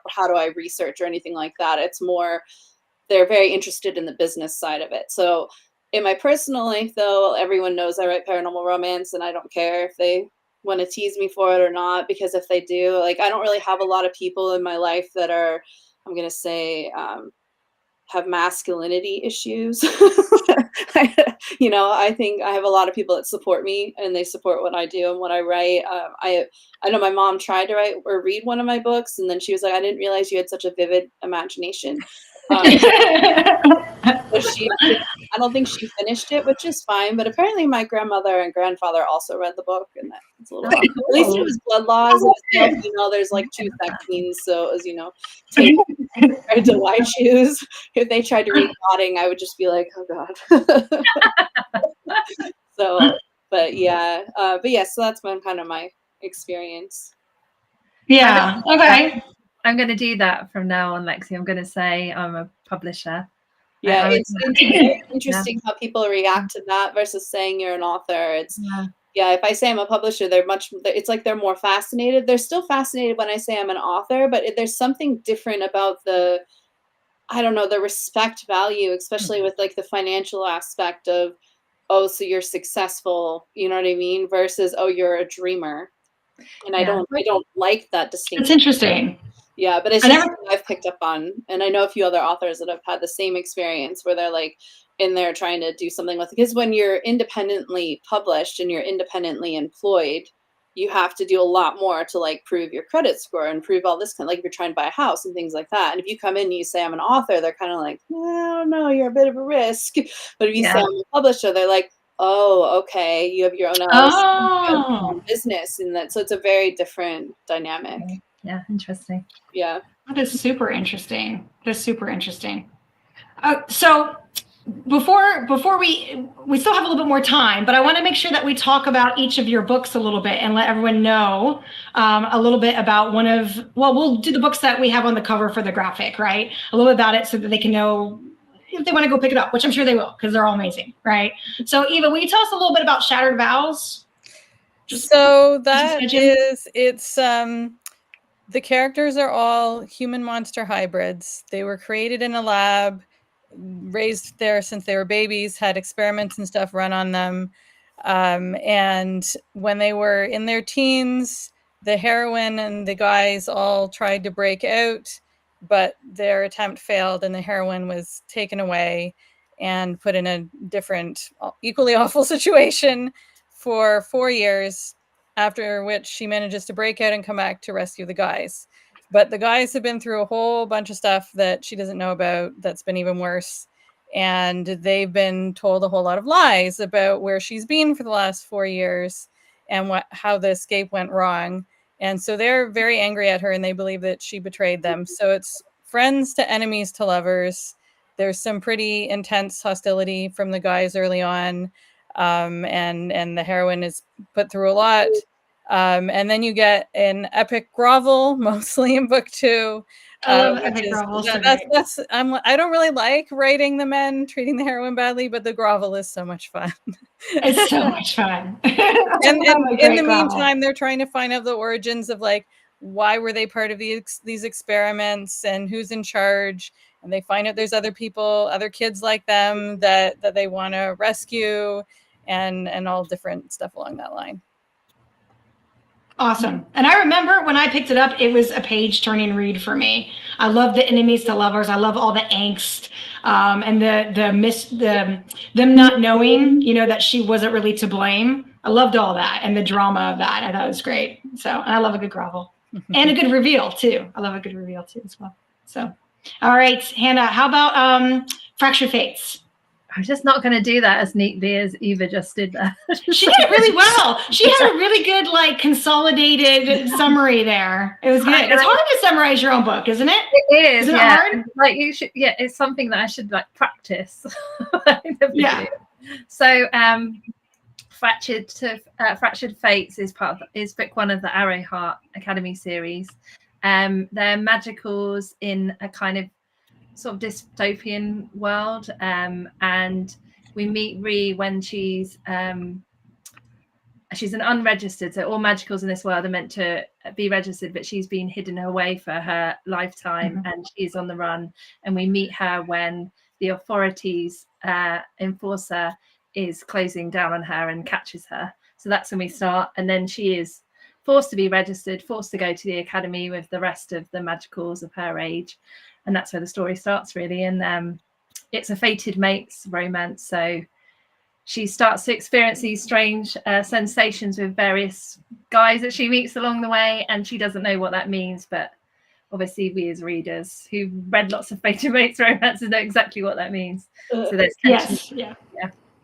how do I research or anything like that. It's more, they're very interested in the business side of it. So in my personal life though, everyone knows I write paranormal romance, and I don't care if they want to tease me for it or not, because if they do, like, I don't really have a lot of people in my life that are, I'm going to say, have masculinity issues. I think I have a lot of people that support me and they support what I do and what I write. I know my mom tried to write or read one of my books, and then she was like, I didn't realize you had such a vivid imagination. I don't think she finished it, which is fine. But apparently my grandmother and grandfather also read the book, and that's a little at least it was blood laws. It was male, there's like 2 sex scenes, so it was, take compared to white shoes. If they tried to read plotting, I would just be like, oh God. So, but yeah, so that's been kind of my experience. Yeah. Okay. I'm going to do that from now on, Lexi. I'm going to say I'm a publisher. Yeah, it's very interesting how people react to that versus saying you're an author. It's if I say I'm a publisher, it's like they're more fascinated. They're still fascinated when I say I'm an author, but there's something different about the respect value, especially with like the financial aspect of, oh, so you're successful, you know what I mean? Versus, oh, you're a dreamer. And I don't like that distinction. It's interesting. Yeah, but it's just something I've picked up on. And I know a few other authors that have had the same experience where they're like in there trying to do something with it. Because when you're independently published and you're independently employed, you have to do a lot more to like prove your credit score and prove all this kind of, like if you're trying to buy a house and things like that. And if you come in and you say I'm an author, they're kind of like, I don't know, you're a bit of a risk. But if you say I'm a publisher, they're like, oh, okay, you have your own LLC, you have your own business, and that, so it's a very different dynamic. Yeah, interesting. Yeah, that is super interesting. That's super interesting. So before we still have a little bit more time, but I want to make sure that we talk about each of your books a little bit and let everyone know a little bit about we'll do the books that we have on the cover for the graphic, right? A little bit about it so that they can know if they want to go pick it up, which I'm sure they will, because they're all amazing, right? So Eva, will you tell us a little bit about Shattered Vows? The characters are all human monster hybrids. They were created in a lab, raised there since they were babies, had experiments and stuff run on them. And when they were in their teens, the heroine and the guys all tried to break out, but their attempt failed and the heroine was taken away and put in a different, equally awful situation for 4 years, after which she manages to break out and come back to rescue the guys. But the guys have been through a whole bunch of stuff that she doesn't know about that's been even worse. And they've been told a whole lot of lies about where she's been for the last 4 years and how the escape went wrong. And so they're very angry at her and they believe that she betrayed them. So it's friends to enemies to lovers. There's some pretty intense hostility from the guys early on. And the heroine is put through a lot. And then you get an epic grovel, mostly in book 2. I love epic grovels. I don't really like writing the men treating the heroine badly, but the grovel is so much fun. It's so much fun. And in the meantime, they're trying to find out the origins of like, why were they part of these experiments and who's in charge? And they find out there's other people, other kids like them that they want to rescue, and all different stuff along that line. Awesome. And I remember when I picked it up, it was a page turning read for me. I love the enemies to lovers. I love all the angst, and them not knowing, you know, that she wasn't really to blame. I loved all that and the drama of that. I thought it was great. So, and I love a good grovel and a good reveal too. I love a good reveal too as well. So, all right, Hannah, how about Fractured Fates? I'm just not going to do that as neatly as Eva just did that. She did really well. She had a really good, like, consolidated summary there. It was good. It's hard to summarize your own book, isn't it? It is. Isn't it hard? Like you should. Yeah, it's something that I should like practice. Yeah. So, Fractured Fates is is book 1 of the Arrowheart Academy series. They're magicals in a kind of sort of dystopian world, and we meet Ree when she's an unregistered, so all magicals in this world are meant to be registered, but she's been hidden away for her lifetime, and she's on the run, and we meet her when the authorities enforcer is closing down on her and catches her. So that's when we start, and then she is forced to be registered, forced to go to the academy with the rest of the magicals of her age. And that's where the story starts, really. And it's a fated mates romance. So she starts to experience these strange sensations with various guys that she meets along the way. And she doesn't know what that means. But obviously, we as readers who've read lots of fated mates romances know exactly what that means. So there's yes. Yeah.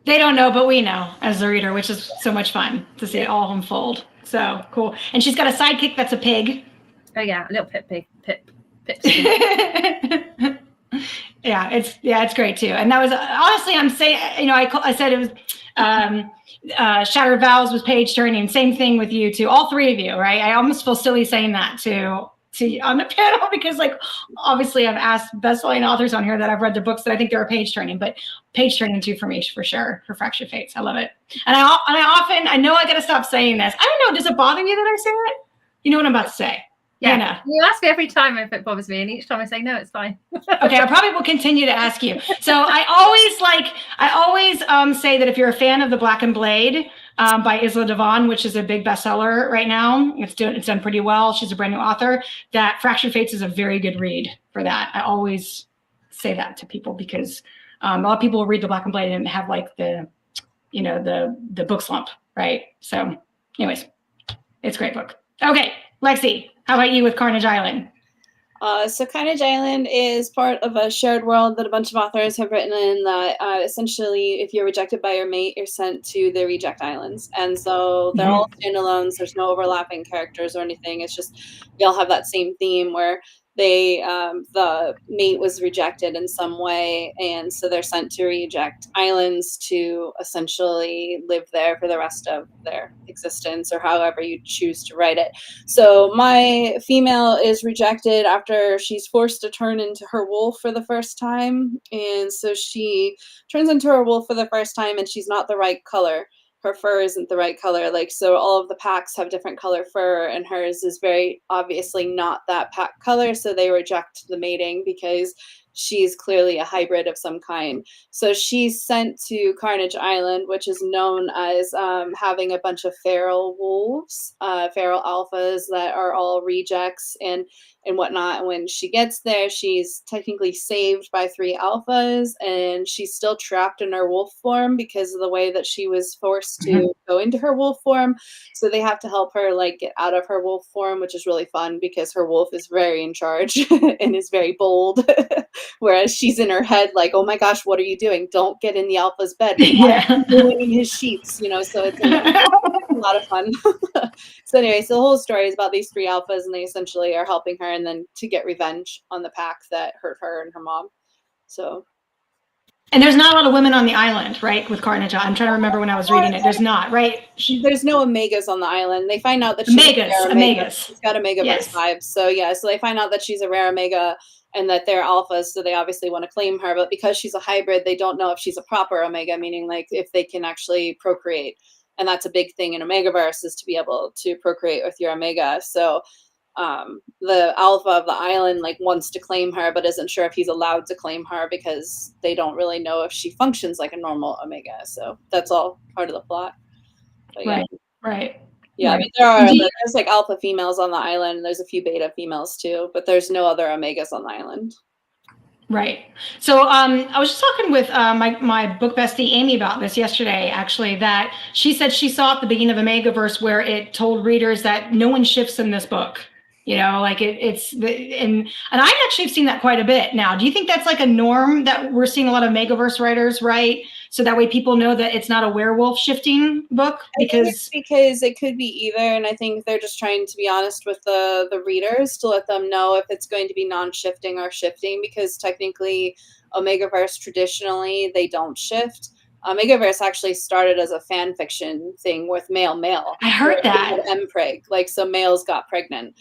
They don't know, but we know as the reader, which is so much fun to see it all unfold. So cool. And she's got a sidekick that's a pig. Oh, yeah. A little Pip. Yeah, it's great too. And that was honestly, I'm saying, you know, I said it was Shattered Vows was page turning. Same thing with you too. All three of you, right? I almost feel silly saying that to on the panel because, like, obviously I've asked best-selling authors on here that I've read the books that I think they're page turning, but page turning too for me for sure for Fractured Fates. I love it. And I know I got to stop saying this. I don't know. Does it bother you that I say it? You know what I'm about to say. Yeah, Hannah. You ask me every time if it bothers me, and each time I say no, it's fine. Okay, I probably will continue to ask you. So I always say that if you're a fan of The Black and Blade by Isla Devon, which is a big bestseller right now, it's done pretty well. She's a brand new author. That Fractured Fates is a very good read for that. I always say that to people because a lot of people will read The Black and Blade and have like the book slump, right? So, anyways, it's a great book. Okay, Lexi. How about you with Carnage Island? So Carnage Island is part of a shared world that a bunch of authors have written in that essentially if you're rejected by your mate, you're sent to the reject islands. And so they're all standalones. There's no overlapping characters or anything. It's just they all have that same theme where the mate was rejected in some way, and so they're sent to reject islands to essentially live there for the rest of their existence, or however you choose to write it. So my female is rejected after she's forced to turn into her wolf for the first time, and so she turns into her wolf for the first time, and she's not the right color. Her fur isn't the right color. Like, so all of the packs have different color fur, and hers is very obviously not that pack color. So they reject the mating because she's clearly a hybrid of some kind. So she's sent to Carnage Island, which is known as having a bunch of feral wolves, feral alphas that are all rejects and whatnot. And when she gets there, she's technically saved by 3 alphas, and she's still trapped in her wolf form because of the way that she was forced to go into her wolf form. So they have to help her like get out of her wolf form, which is really fun because her wolf is very in charge and is very bold. Whereas she's in her head like, oh my gosh, what are you doing? Don't get in the alpha's bed. Yeah. In his sheets, you know, so it's a lot of fun. So anyway, so the whole story is about these 3 alphas, and they essentially are helping her and then to get revenge on the pack that hurt her and her mom. So And there's not a lot of women on the island, right? With Carnage. I'm trying to remember when I was reading it. There's not, right? There's no Omegas on the island. They find out that she's a rare Omega. She's got Omegaverse vibes. So yeah, so they find out that she's a rare Omega and that they're alphas, so they obviously want to claim her. But because she's a hybrid, they don't know if she's a proper Omega, meaning like if they can actually procreate. And that's a big thing in Omegaverse, is to be able to procreate with your Omega. So the alpha of the island like wants to claim her, but isn't sure if he's allowed to claim her because they don't really know if she functions like a normal Omega. So that's all part of the plot. But, yeah. Right. Yeah, right. I mean, there's like alpha females on the island. There's a few beta females too, but there's no other Omegas on the island. Right. So I was just talking with my book bestie Amy about this yesterday, actually, that she said she saw at the beginning of Omegaverse where it told readers that no one shifts in this book. You know, like and I actually have seen that quite a bit now. Do you think that's like a norm that we're seeing a lot of Megaverse writers write, so that way people know that it's not a werewolf shifting book? Because it could be either, and I think they're just trying to be honest with the readers to let them know if it's going to be non-shifting or shifting, because technically Omegaverse traditionally they don't shift. Omegaverse actually started as a fan fiction thing with male. I heard that. Mpreg, like so males got pregnant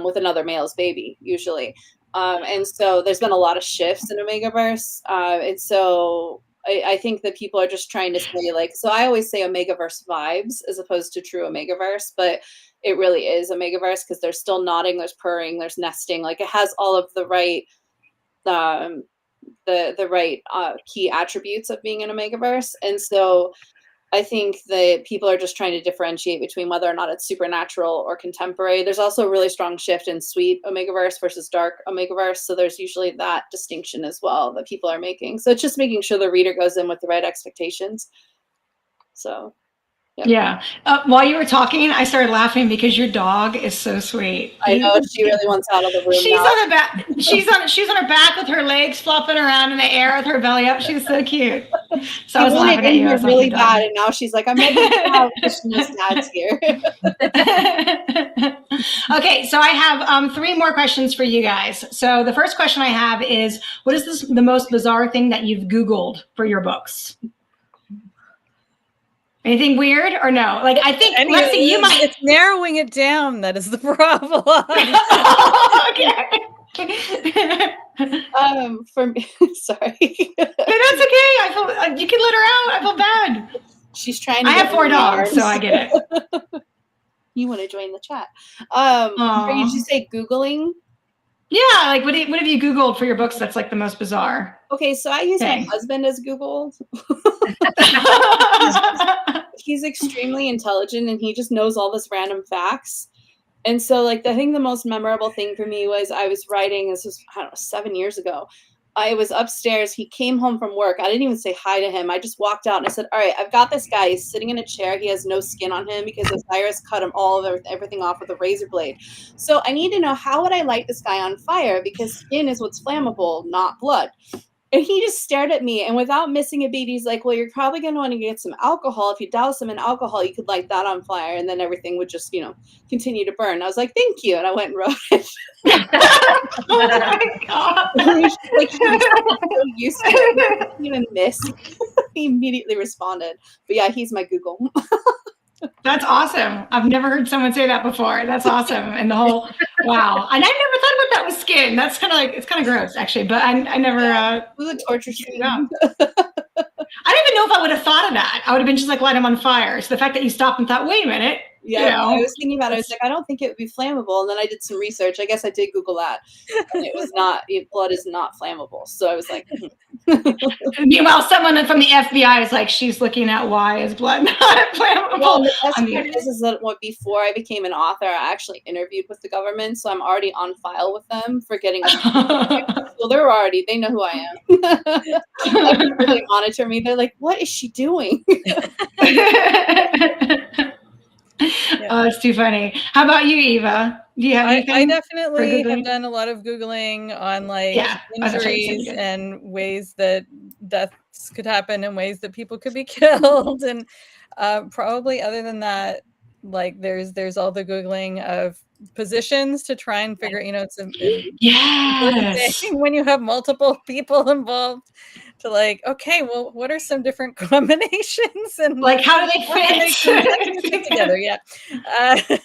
with another male's baby usually, and so there's been a lot of shifts in Omegaverse, and so I think that people are just trying to say like, so I always say Omegaverse vibes as opposed to true Omegaverse, but it really is Omegaverse because there's still nodding, there's purring, there's nesting, like it has all of the right the right key attributes of being an Omegaverse. And so I think that people are just trying to differentiate between whether or not it's supernatural or contemporary. There's also a really strong shift in sweet Omegaverse versus dark Omegaverse. So there's usually that distinction as well that people are making. So it's just making sure the reader goes in with the right expectations. So. Yep. Yeah. While you were talking, I started laughing because your dog is so sweet. I know, she really wants out of the room. She's on her back. She's on her back with her legs flopping around in the air with her belly up. She's so cute. So I was laughing at you. I was really bad, and now she's like, I'm ready to out because she knows Dad's here. Okay, so I have 3 more questions for you guys. So the first question I have is, what is the most bizarre thing that you've Googled for your books? Anything weird or no? Like, I think, Lexi, you might. It's narrowing it down. That is the problem. Okay. For me, sorry. No, that's okay. I feel you can let her out. I feel bad. She's trying to. I have 4 dogs, so I get it. You want to join the chat? Did you say Googling? Yeah, like what have you Googled for your books that's like the most bizarre? Okay, so I use my husband as Google. He's extremely intelligent and he just knows all this random facts. And so like I think the most memorable thing for me was I was writing, this was, I don't know, 7 years ago. I was upstairs. He came home from work. I didn't even say hi to him. I just walked out and I said, all right, I've got this guy. He's sitting in a chair. He has no skin on him because Osiris cut him everything off with a razor blade. So I need to know, how would I light this guy on fire? Because skin is what's flammable, not blood. And he just stared at me, and without missing a beat, he's like, well, you're probably going to want to get some alcohol. If you douse him in alcohol, you could light that on fire, and then everything would just, continue to burn. I was like, thank you. And I went and wrote it. Oh, my God. Like, he was so used to it. He didn't even miss. He immediately responded. But, yeah, he's my Google. That's awesome. I've never heard someone say that before. That's awesome. And the whole, wow. And I never thought about that with skin. That's kind of like, it's kind of gross actually, but I never. It was a torture scene. I don't even know if I would have thought of that. I would have been just like, light them on fire. So the fact that you stopped and thought, wait a minute. Yeah, I was thinking about it. I was like, I don't think it would be flammable. And then I did some research. I guess I did Google that. And it was not, blood is not flammable. So I was like, Meanwhile, someone from the FBI is like, she's looking at why is blood not flammable. Well, the best part is that before I became an author, I actually interviewed with the government. So I'm already on file with them for getting. So they know who I am. They monitor me. They're like, what is she doing? Oh, it's too funny. How about you, Eva? Do you have anything? I definitely have done a lot of Googling on like injuries and ways that deaths could happen and ways that people could be killed. And probably other than that, like there's all the Googling of positions to try and figure, it's yes. when you have multiple people involved to like, okay, well, what are some different combinations and Like, how do they how can they fit together? Yeah.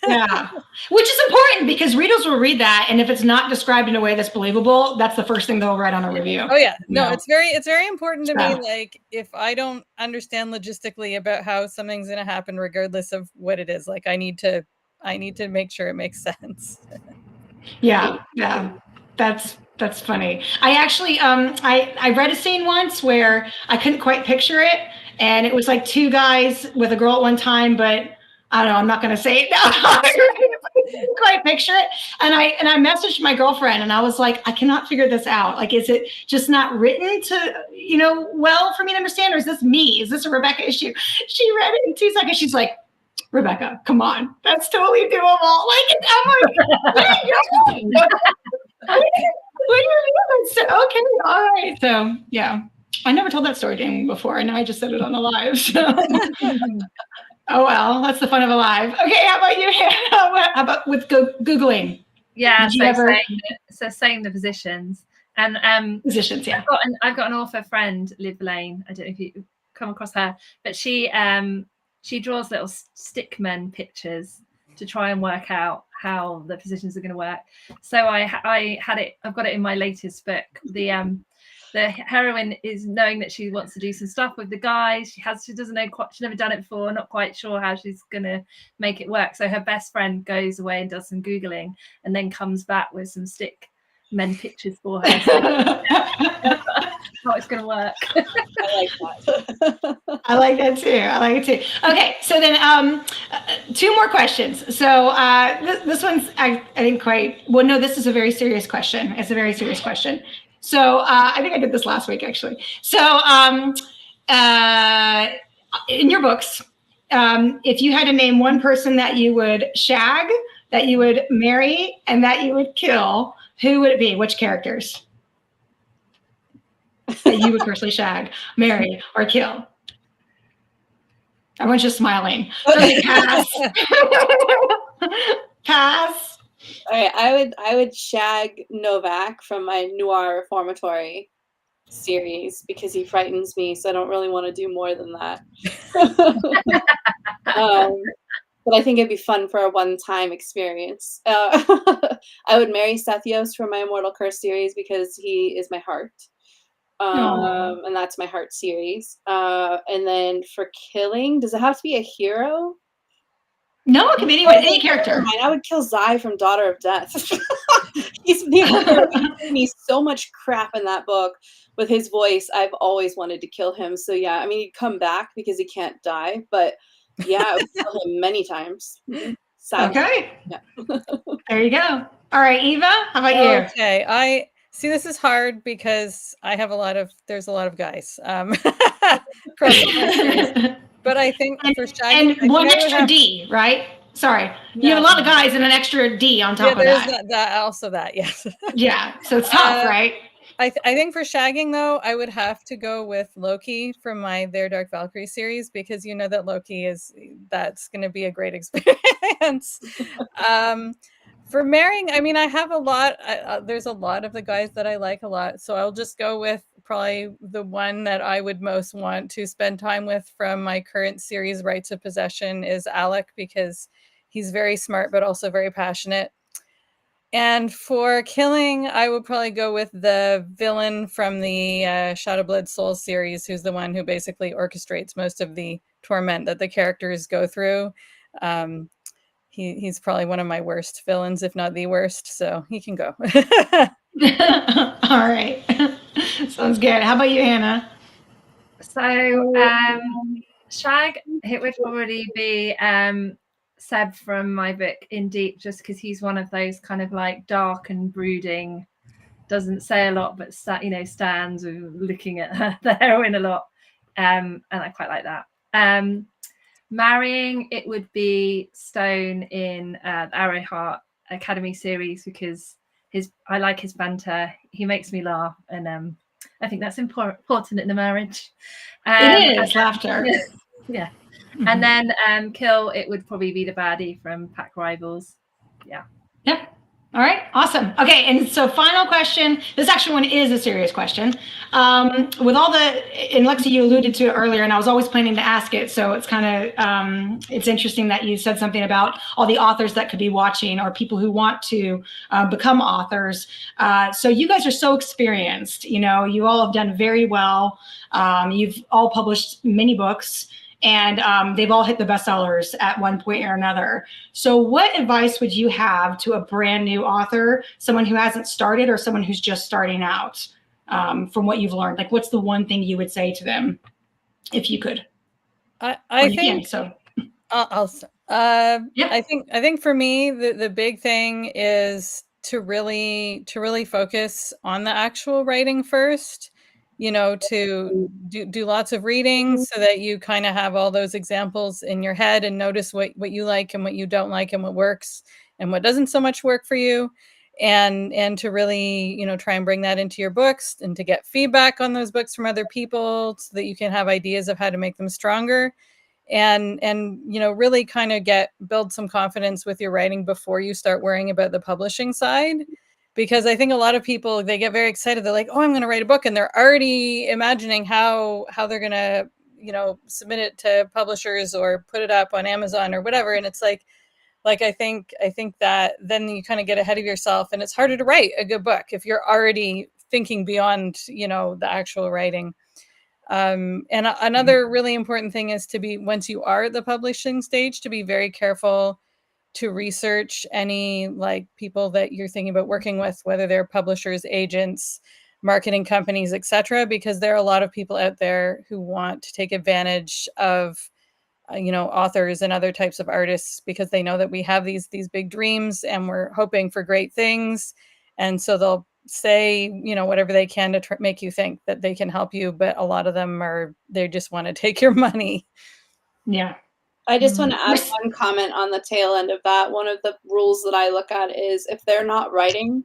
Yeah, which is important because readers will read that, and if it's not described in a way that's believable, that's the first thing they'll write on a review. Oh yeah, no, No. it's very important to me. Like, if I don't understand logistically about how something's going to happen, regardless of what it is, like I need to make sure it makes sense. Yeah, that's funny. I actually I read a scene once where I couldn't quite picture it, and it was like two guys with a girl at one time, but I don't know, I'm not going to say it now. I couldn't quite picture it. And I messaged my girlfriend and I was like, I cannot figure this out. Like, is it just not written to, well for me to understand, or is this me? Is this a Rebecca issue? She read it in 2 seconds. She's like, Rebecca, come on. That's totally doable. Like, I'm like, what are you doing? What are you doing? So, okay, all right. So, yeah. I never told that story to anyone before, and now I just said it on the live. So. Oh, well, that's the fun of a live. Okay, how about you, Hannah? How about with Googling? Yeah, so saying the positions. And positions, yeah. I've got an author friend, Liv Lane. I don't know if you come across her, but she draws little stickmen pictures to try and work out how the positions are going to work. So I've got it in my latest book. The heroine is knowing that she wants to do some stuff with the guys. She doesn't know she's never done it before, not quite sure how she's gonna make it work. So her best friend goes away and does some Googling and then comes back with some stick men pictures for her. How it's gonna work. I like that. I like that too. I like it too. Okay, so then 2 more questions. So this one's I didn't quite. Well, no, this is a very serious question. It's a very serious question. So I think I did this last week, actually. So in your books, if you had to name one person that you would shag, that you would marry, and that you would kill, who would it be? Which characters that you would personally shag, marry, or kill? Everyone's just smiling. So pass. Pass. All right, I would shag Novak from my Noir Reformatory series because he frightens me, so I don't really want to do more than that. But I think it'd be fun for a one-time experience. I would marry Sethios from my Immortal Curse series because he is my heart. And that's my heart series. And then for killing, does it have to be a hero? No, it can be anyone, any character. I would kill Zai from Daughter of Death. He's given me so much crap in that book with his voice. I've always wanted to kill him. So yeah, I mean, he'd come back because he can't die. But yeah, I would kill him many times. Sadly. Okay. Yeah. There you go. All right, Eva, how about you? Okay, I see. This is hard because there's a lot of guys. But I think for shagging, and one extra D, right? Sorry, you have a lot of guys and an extra D on top of that. That also that, yes. Yeah, so it's tough, right? I think for shagging though, I would have to go with Loki from my Their Dark Valkyrie series because you know that Loki that's going to be a great experience. For marrying, I mean, I have a lot. There's a lot of the guys that I like a lot, so I'll just go with probably the one that I would most want to spend time with from my current series, Rights of Possession, is Alec because he's very smart but also very passionate. And for killing, I would probably go with the villain from the Shadowblood Souls series, who's the one who basically orchestrates most of the torment that the characters go through. He's probably one of my worst villains, if not the worst, so he can go. All right. Sounds good. How about you, Hannah? So shag, it would probably be Seb from my book In Deep, just because he's one of those kind of like dark and brooding, doesn't say a lot, but stands looking at the heroine a lot, and I quite like that. Marrying, it would be Stone in the Arrowheart Academy series because I like his banter. He makes me laugh, and I think that's important in a marriage. It is laughter. Yeah. Mm-hmm. And then kill, it would probably be the baddie from Pack Rivals. Yeah. Yep. All right, awesome. Okay, and so final question. This actually one is a serious question. With all the, and Lexi, you alluded to it earlier, and I was always planning to ask it, so it's kind of, it's interesting that you said something about all the authors that could be watching or people who want to become authors. So you guys are so experienced. You know, you all have done very well. You've all published many books. And they've all hit the bestsellers at one point or another. So what advice would you have to a brand new author, someone who hasn't started or someone who's just starting out, from what you've learned? Like, what's the one thing you would say to them if you could? I think so. Yeah. I think for me, the big thing is to really focus on the actual writing first. You know, to do lots of reading so that you kind of have all those examples in your head and notice what you like and what you don't like and what works and what doesn't so much work for you. And to really, you know, try and bring that into your books and to get feedback on those books from other people so that you can have ideas of how to make them stronger. And you know, really kind of build some confidence with your writing before you start worrying about the publishing side. Because I think a lot of people, they get very excited. They're like, oh, I'm going to write a book. And they're already imagining how they're going to, you know, submit it to publishers or put it up on Amazon or whatever. And it's like I think that then you kind of get ahead of yourself, and it's harder to write a good book if you're already thinking beyond, you know, the actual writing. And another really important thing is to be, once you are at the publishing stage, to be very careful to research any like people that you're thinking about working with, whether they're publishers, agents, marketing companies, etc., because there are a lot of people out there who want to take advantage of you know, authors and other types of artists because they know that we have these big dreams and we're hoping for great things, and so they'll say, you know, whatever they can to make you think that they can help you, but a lot of them they just want to take your money. Yeah. I just want to add one comment on the tail end of that. One of the rules that I look at is if they're not writing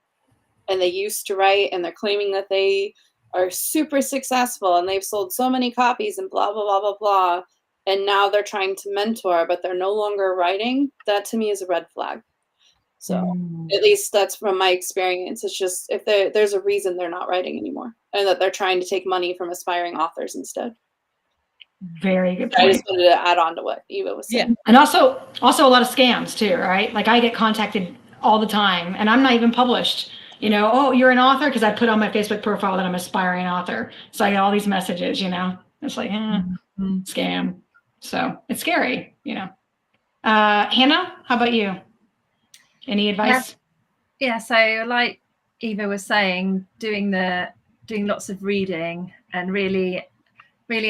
and they used to write and they're claiming that they are super successful and they've sold so many copies and blah, blah, blah, blah, blah, and now they're trying to mentor, but they're no longer writing, that to me is a red flag. So at least that's from my experience. It's just if there's a reason they're not writing anymore and that they're trying to take money from aspiring authors instead. Very good point. I just wanted to add on to what Eva was saying. Yeah. And also a lot of scams too, right? Like I get contacted all the time and I'm not even published. You know, oh, you're an author? Because I put on my Facebook profile that I'm an aspiring author. So I get all these messages, you know. It's like, scam. So it's scary, you know. Hannah, how about you? Any advice? Yeah, so like Eva was saying, doing lots of reading and really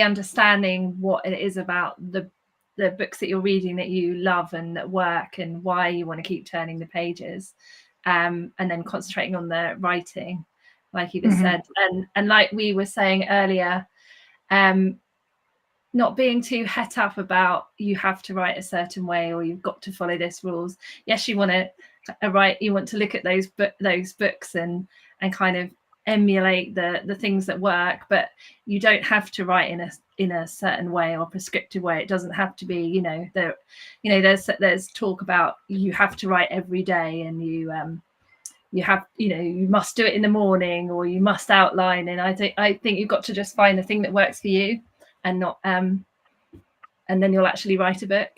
understanding what it is about the books that you're reading that you love and that work and why you want to keep turning the pages, and then concentrating on the writing, like Eva said, and like we were saying earlier, not being too het up about you have to write a certain way or you've got to follow this rules. Yes, you want to write, you want to look at those books and kind of emulate the things that work, but you don't have to write in a certain way or prescriptive way. It doesn't have to be, you know, there's talk about you have to write every day and you have, you know, you must do it in the morning or you must outline. And I think you've got to just find the thing that works for you and not and then you'll actually write a book.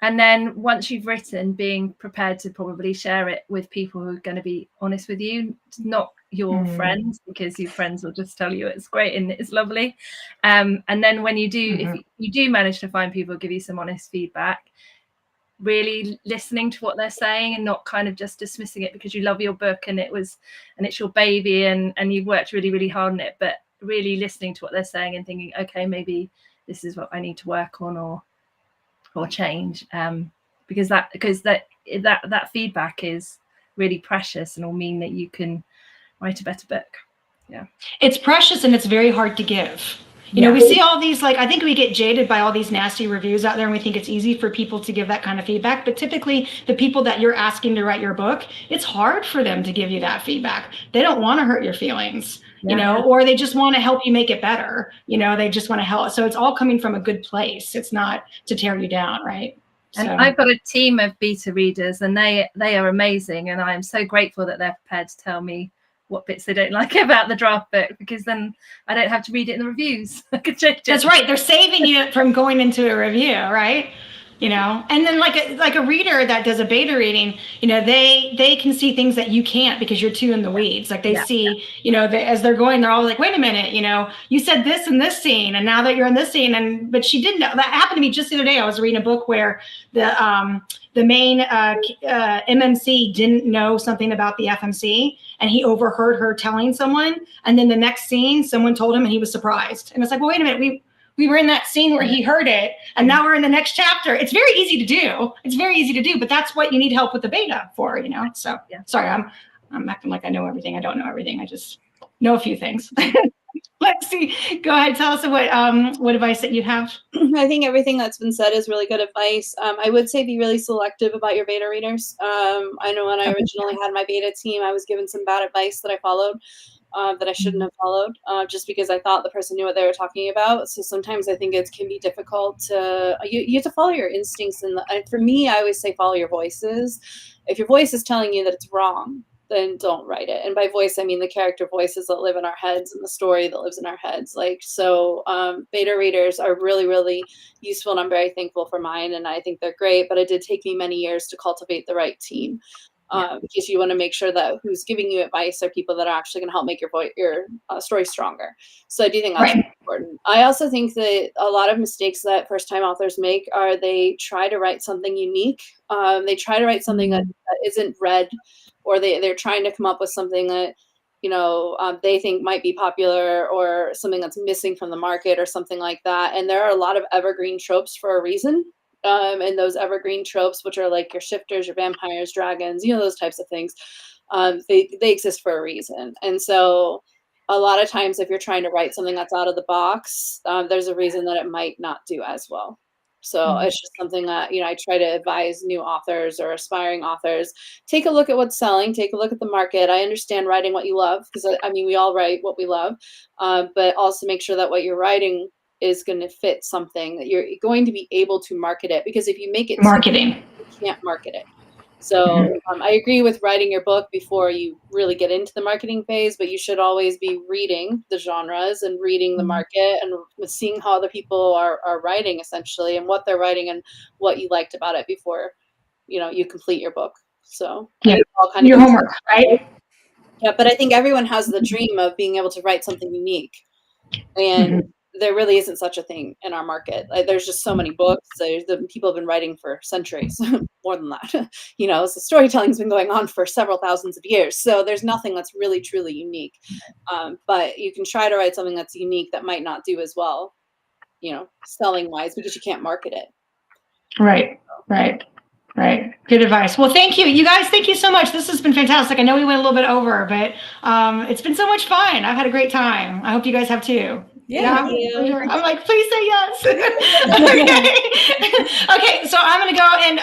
And then once you've written, being prepared to probably share it with people who are going to be honest with you, not your friends, because your friends will just tell you it's great and it's lovely. And then when you do, if you do manage to find people who give you some honest feedback, really listening to what they're saying and not kind of just dismissing it because you love your book and it's your baby and you've worked really, really hard on it, but really listening to what they're saying and thinking, okay, maybe this is what I need to work on or change, because that feedback is really precious and will mean that you can write a better book. Yeah, it's precious and it's very hard to give. You know, we see all these, like, I think we get jaded by all these nasty reviews out there and we think it's easy for people to give that kind of feedback. But typically the people that you're asking to write your book, it's hard for them to give you that feedback. They don't want to hurt your feelings, you know, or they just want to help you make it better. You know, they just want to help. So it's all coming from a good place. It's not to tear you down, right? And So. I've got a team of beta readers, and they are amazing, and I'm so grateful that they're prepared to tell me what bits they don't like about the draft book, because then I don't have to read it in the reviews. I could change it. That's right. They're saving you from going into a review, right? You know, and then like a reader that does a beta reading, you know, they can see things that you can't because you're too in the weeds. Like they see, you know, as they're going, they're all like, wait a minute, you know, you said this in this scene, and now that you're in this scene, but she didn't know. That happened to me just the other day. I was reading a book where the main MMC didn't know something about the FMC, and he overheard her telling someone, and then the next scene, someone told him, and he was surprised. And it's like, well, wait a minute, we were in that scene where he heard it, and now we're in the next chapter. It's very easy to do. It's very easy to do, but that's what you need help with the beta for, you know? So sorry, I'm acting like I know everything. I don't know everything. I just know a few things. Let's see. Go ahead. Tell us what advice that you have. I think everything that's been said is really good advice. I would say be really selective about your beta readers. I know when I originally had my beta team, I was given some bad advice that I followed. That I shouldn't have followed, just because I thought the person knew what they were talking about. So sometimes I think it can be difficult to, you have to follow your instincts. And for me, I always say follow your voices. If your voice is telling you that it's wrong, then don't write it. And by voice, I mean the character voices that live in our heads and the story that lives in our heads. Like, so beta readers are really, really useful, and I'm very thankful for mine, and I think they're great, but it did take me many years to cultivate the right team. Because you want to make sure that who's giving you advice are people that are actually going to help make your story stronger. So I do think that's important. I also think that a lot of mistakes that first-time authors make are they try to write something unique. They try to write something that isn't read, or they're trying to come up with something that, you know, they think might be popular, or something that's missing from the market or something like that. And there are a lot of evergreen tropes for a reason. And those evergreen tropes, which are like your shifters, your vampires, dragons, you know, those types of things, they exist for a reason. And so a lot of times if you're trying to write something that's out of the box, there's a reason that it might not do as well. So it's just something that, you know, I try to advise new authors or aspiring authors, take a look at what's selling, take a look at the market. I understand writing what you love, because I mean, we all write what we love, but also make sure that what you're writing is going to fit something, that you're going to be able to market it, because if you make it marketing, you can't market it. So I agree with writing your book before you really get into the marketing phase, but you should always be reading the genres and reading the market and seeing how other people are writing, essentially, and what they're writing and what you liked about it before, you know, you complete your book. So all kind of your homework, right? Yeah, but I think everyone has the dream of being able to write something unique, and there really isn't such a thing in our market. Like, there's just so many books. The people have been writing for centuries, more than that. You know, so storytelling's been going on for several thousands of years. So there's nothing that's really, truly unique. But you can try to write something that's unique that might not do as well, you know, selling wise, because you can't market it. Right. Good advice. Well, thank you. You guys, thank you so much. This has been fantastic. I know we went a little bit over, but it's been so much fun. I've had a great time. I hope you guys have too. Yeah. I'm like, please say yes. Okay, so I'm gonna go ahead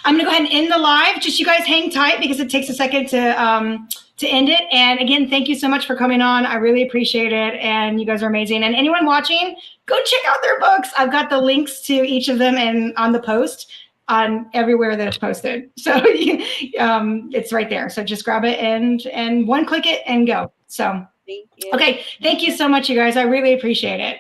and end the live. Just you guys hang tight, because it takes a second to end it. And again, thank you so much for coming on. I really appreciate it. And you guys are amazing. And anyone watching, go check out their books. I've got the links to each of them on the post on everywhere that it's posted. So it's right there. So just grab it and one click it and go. So, Thank you. Okay. Thank you so much, you guys. I really appreciate it.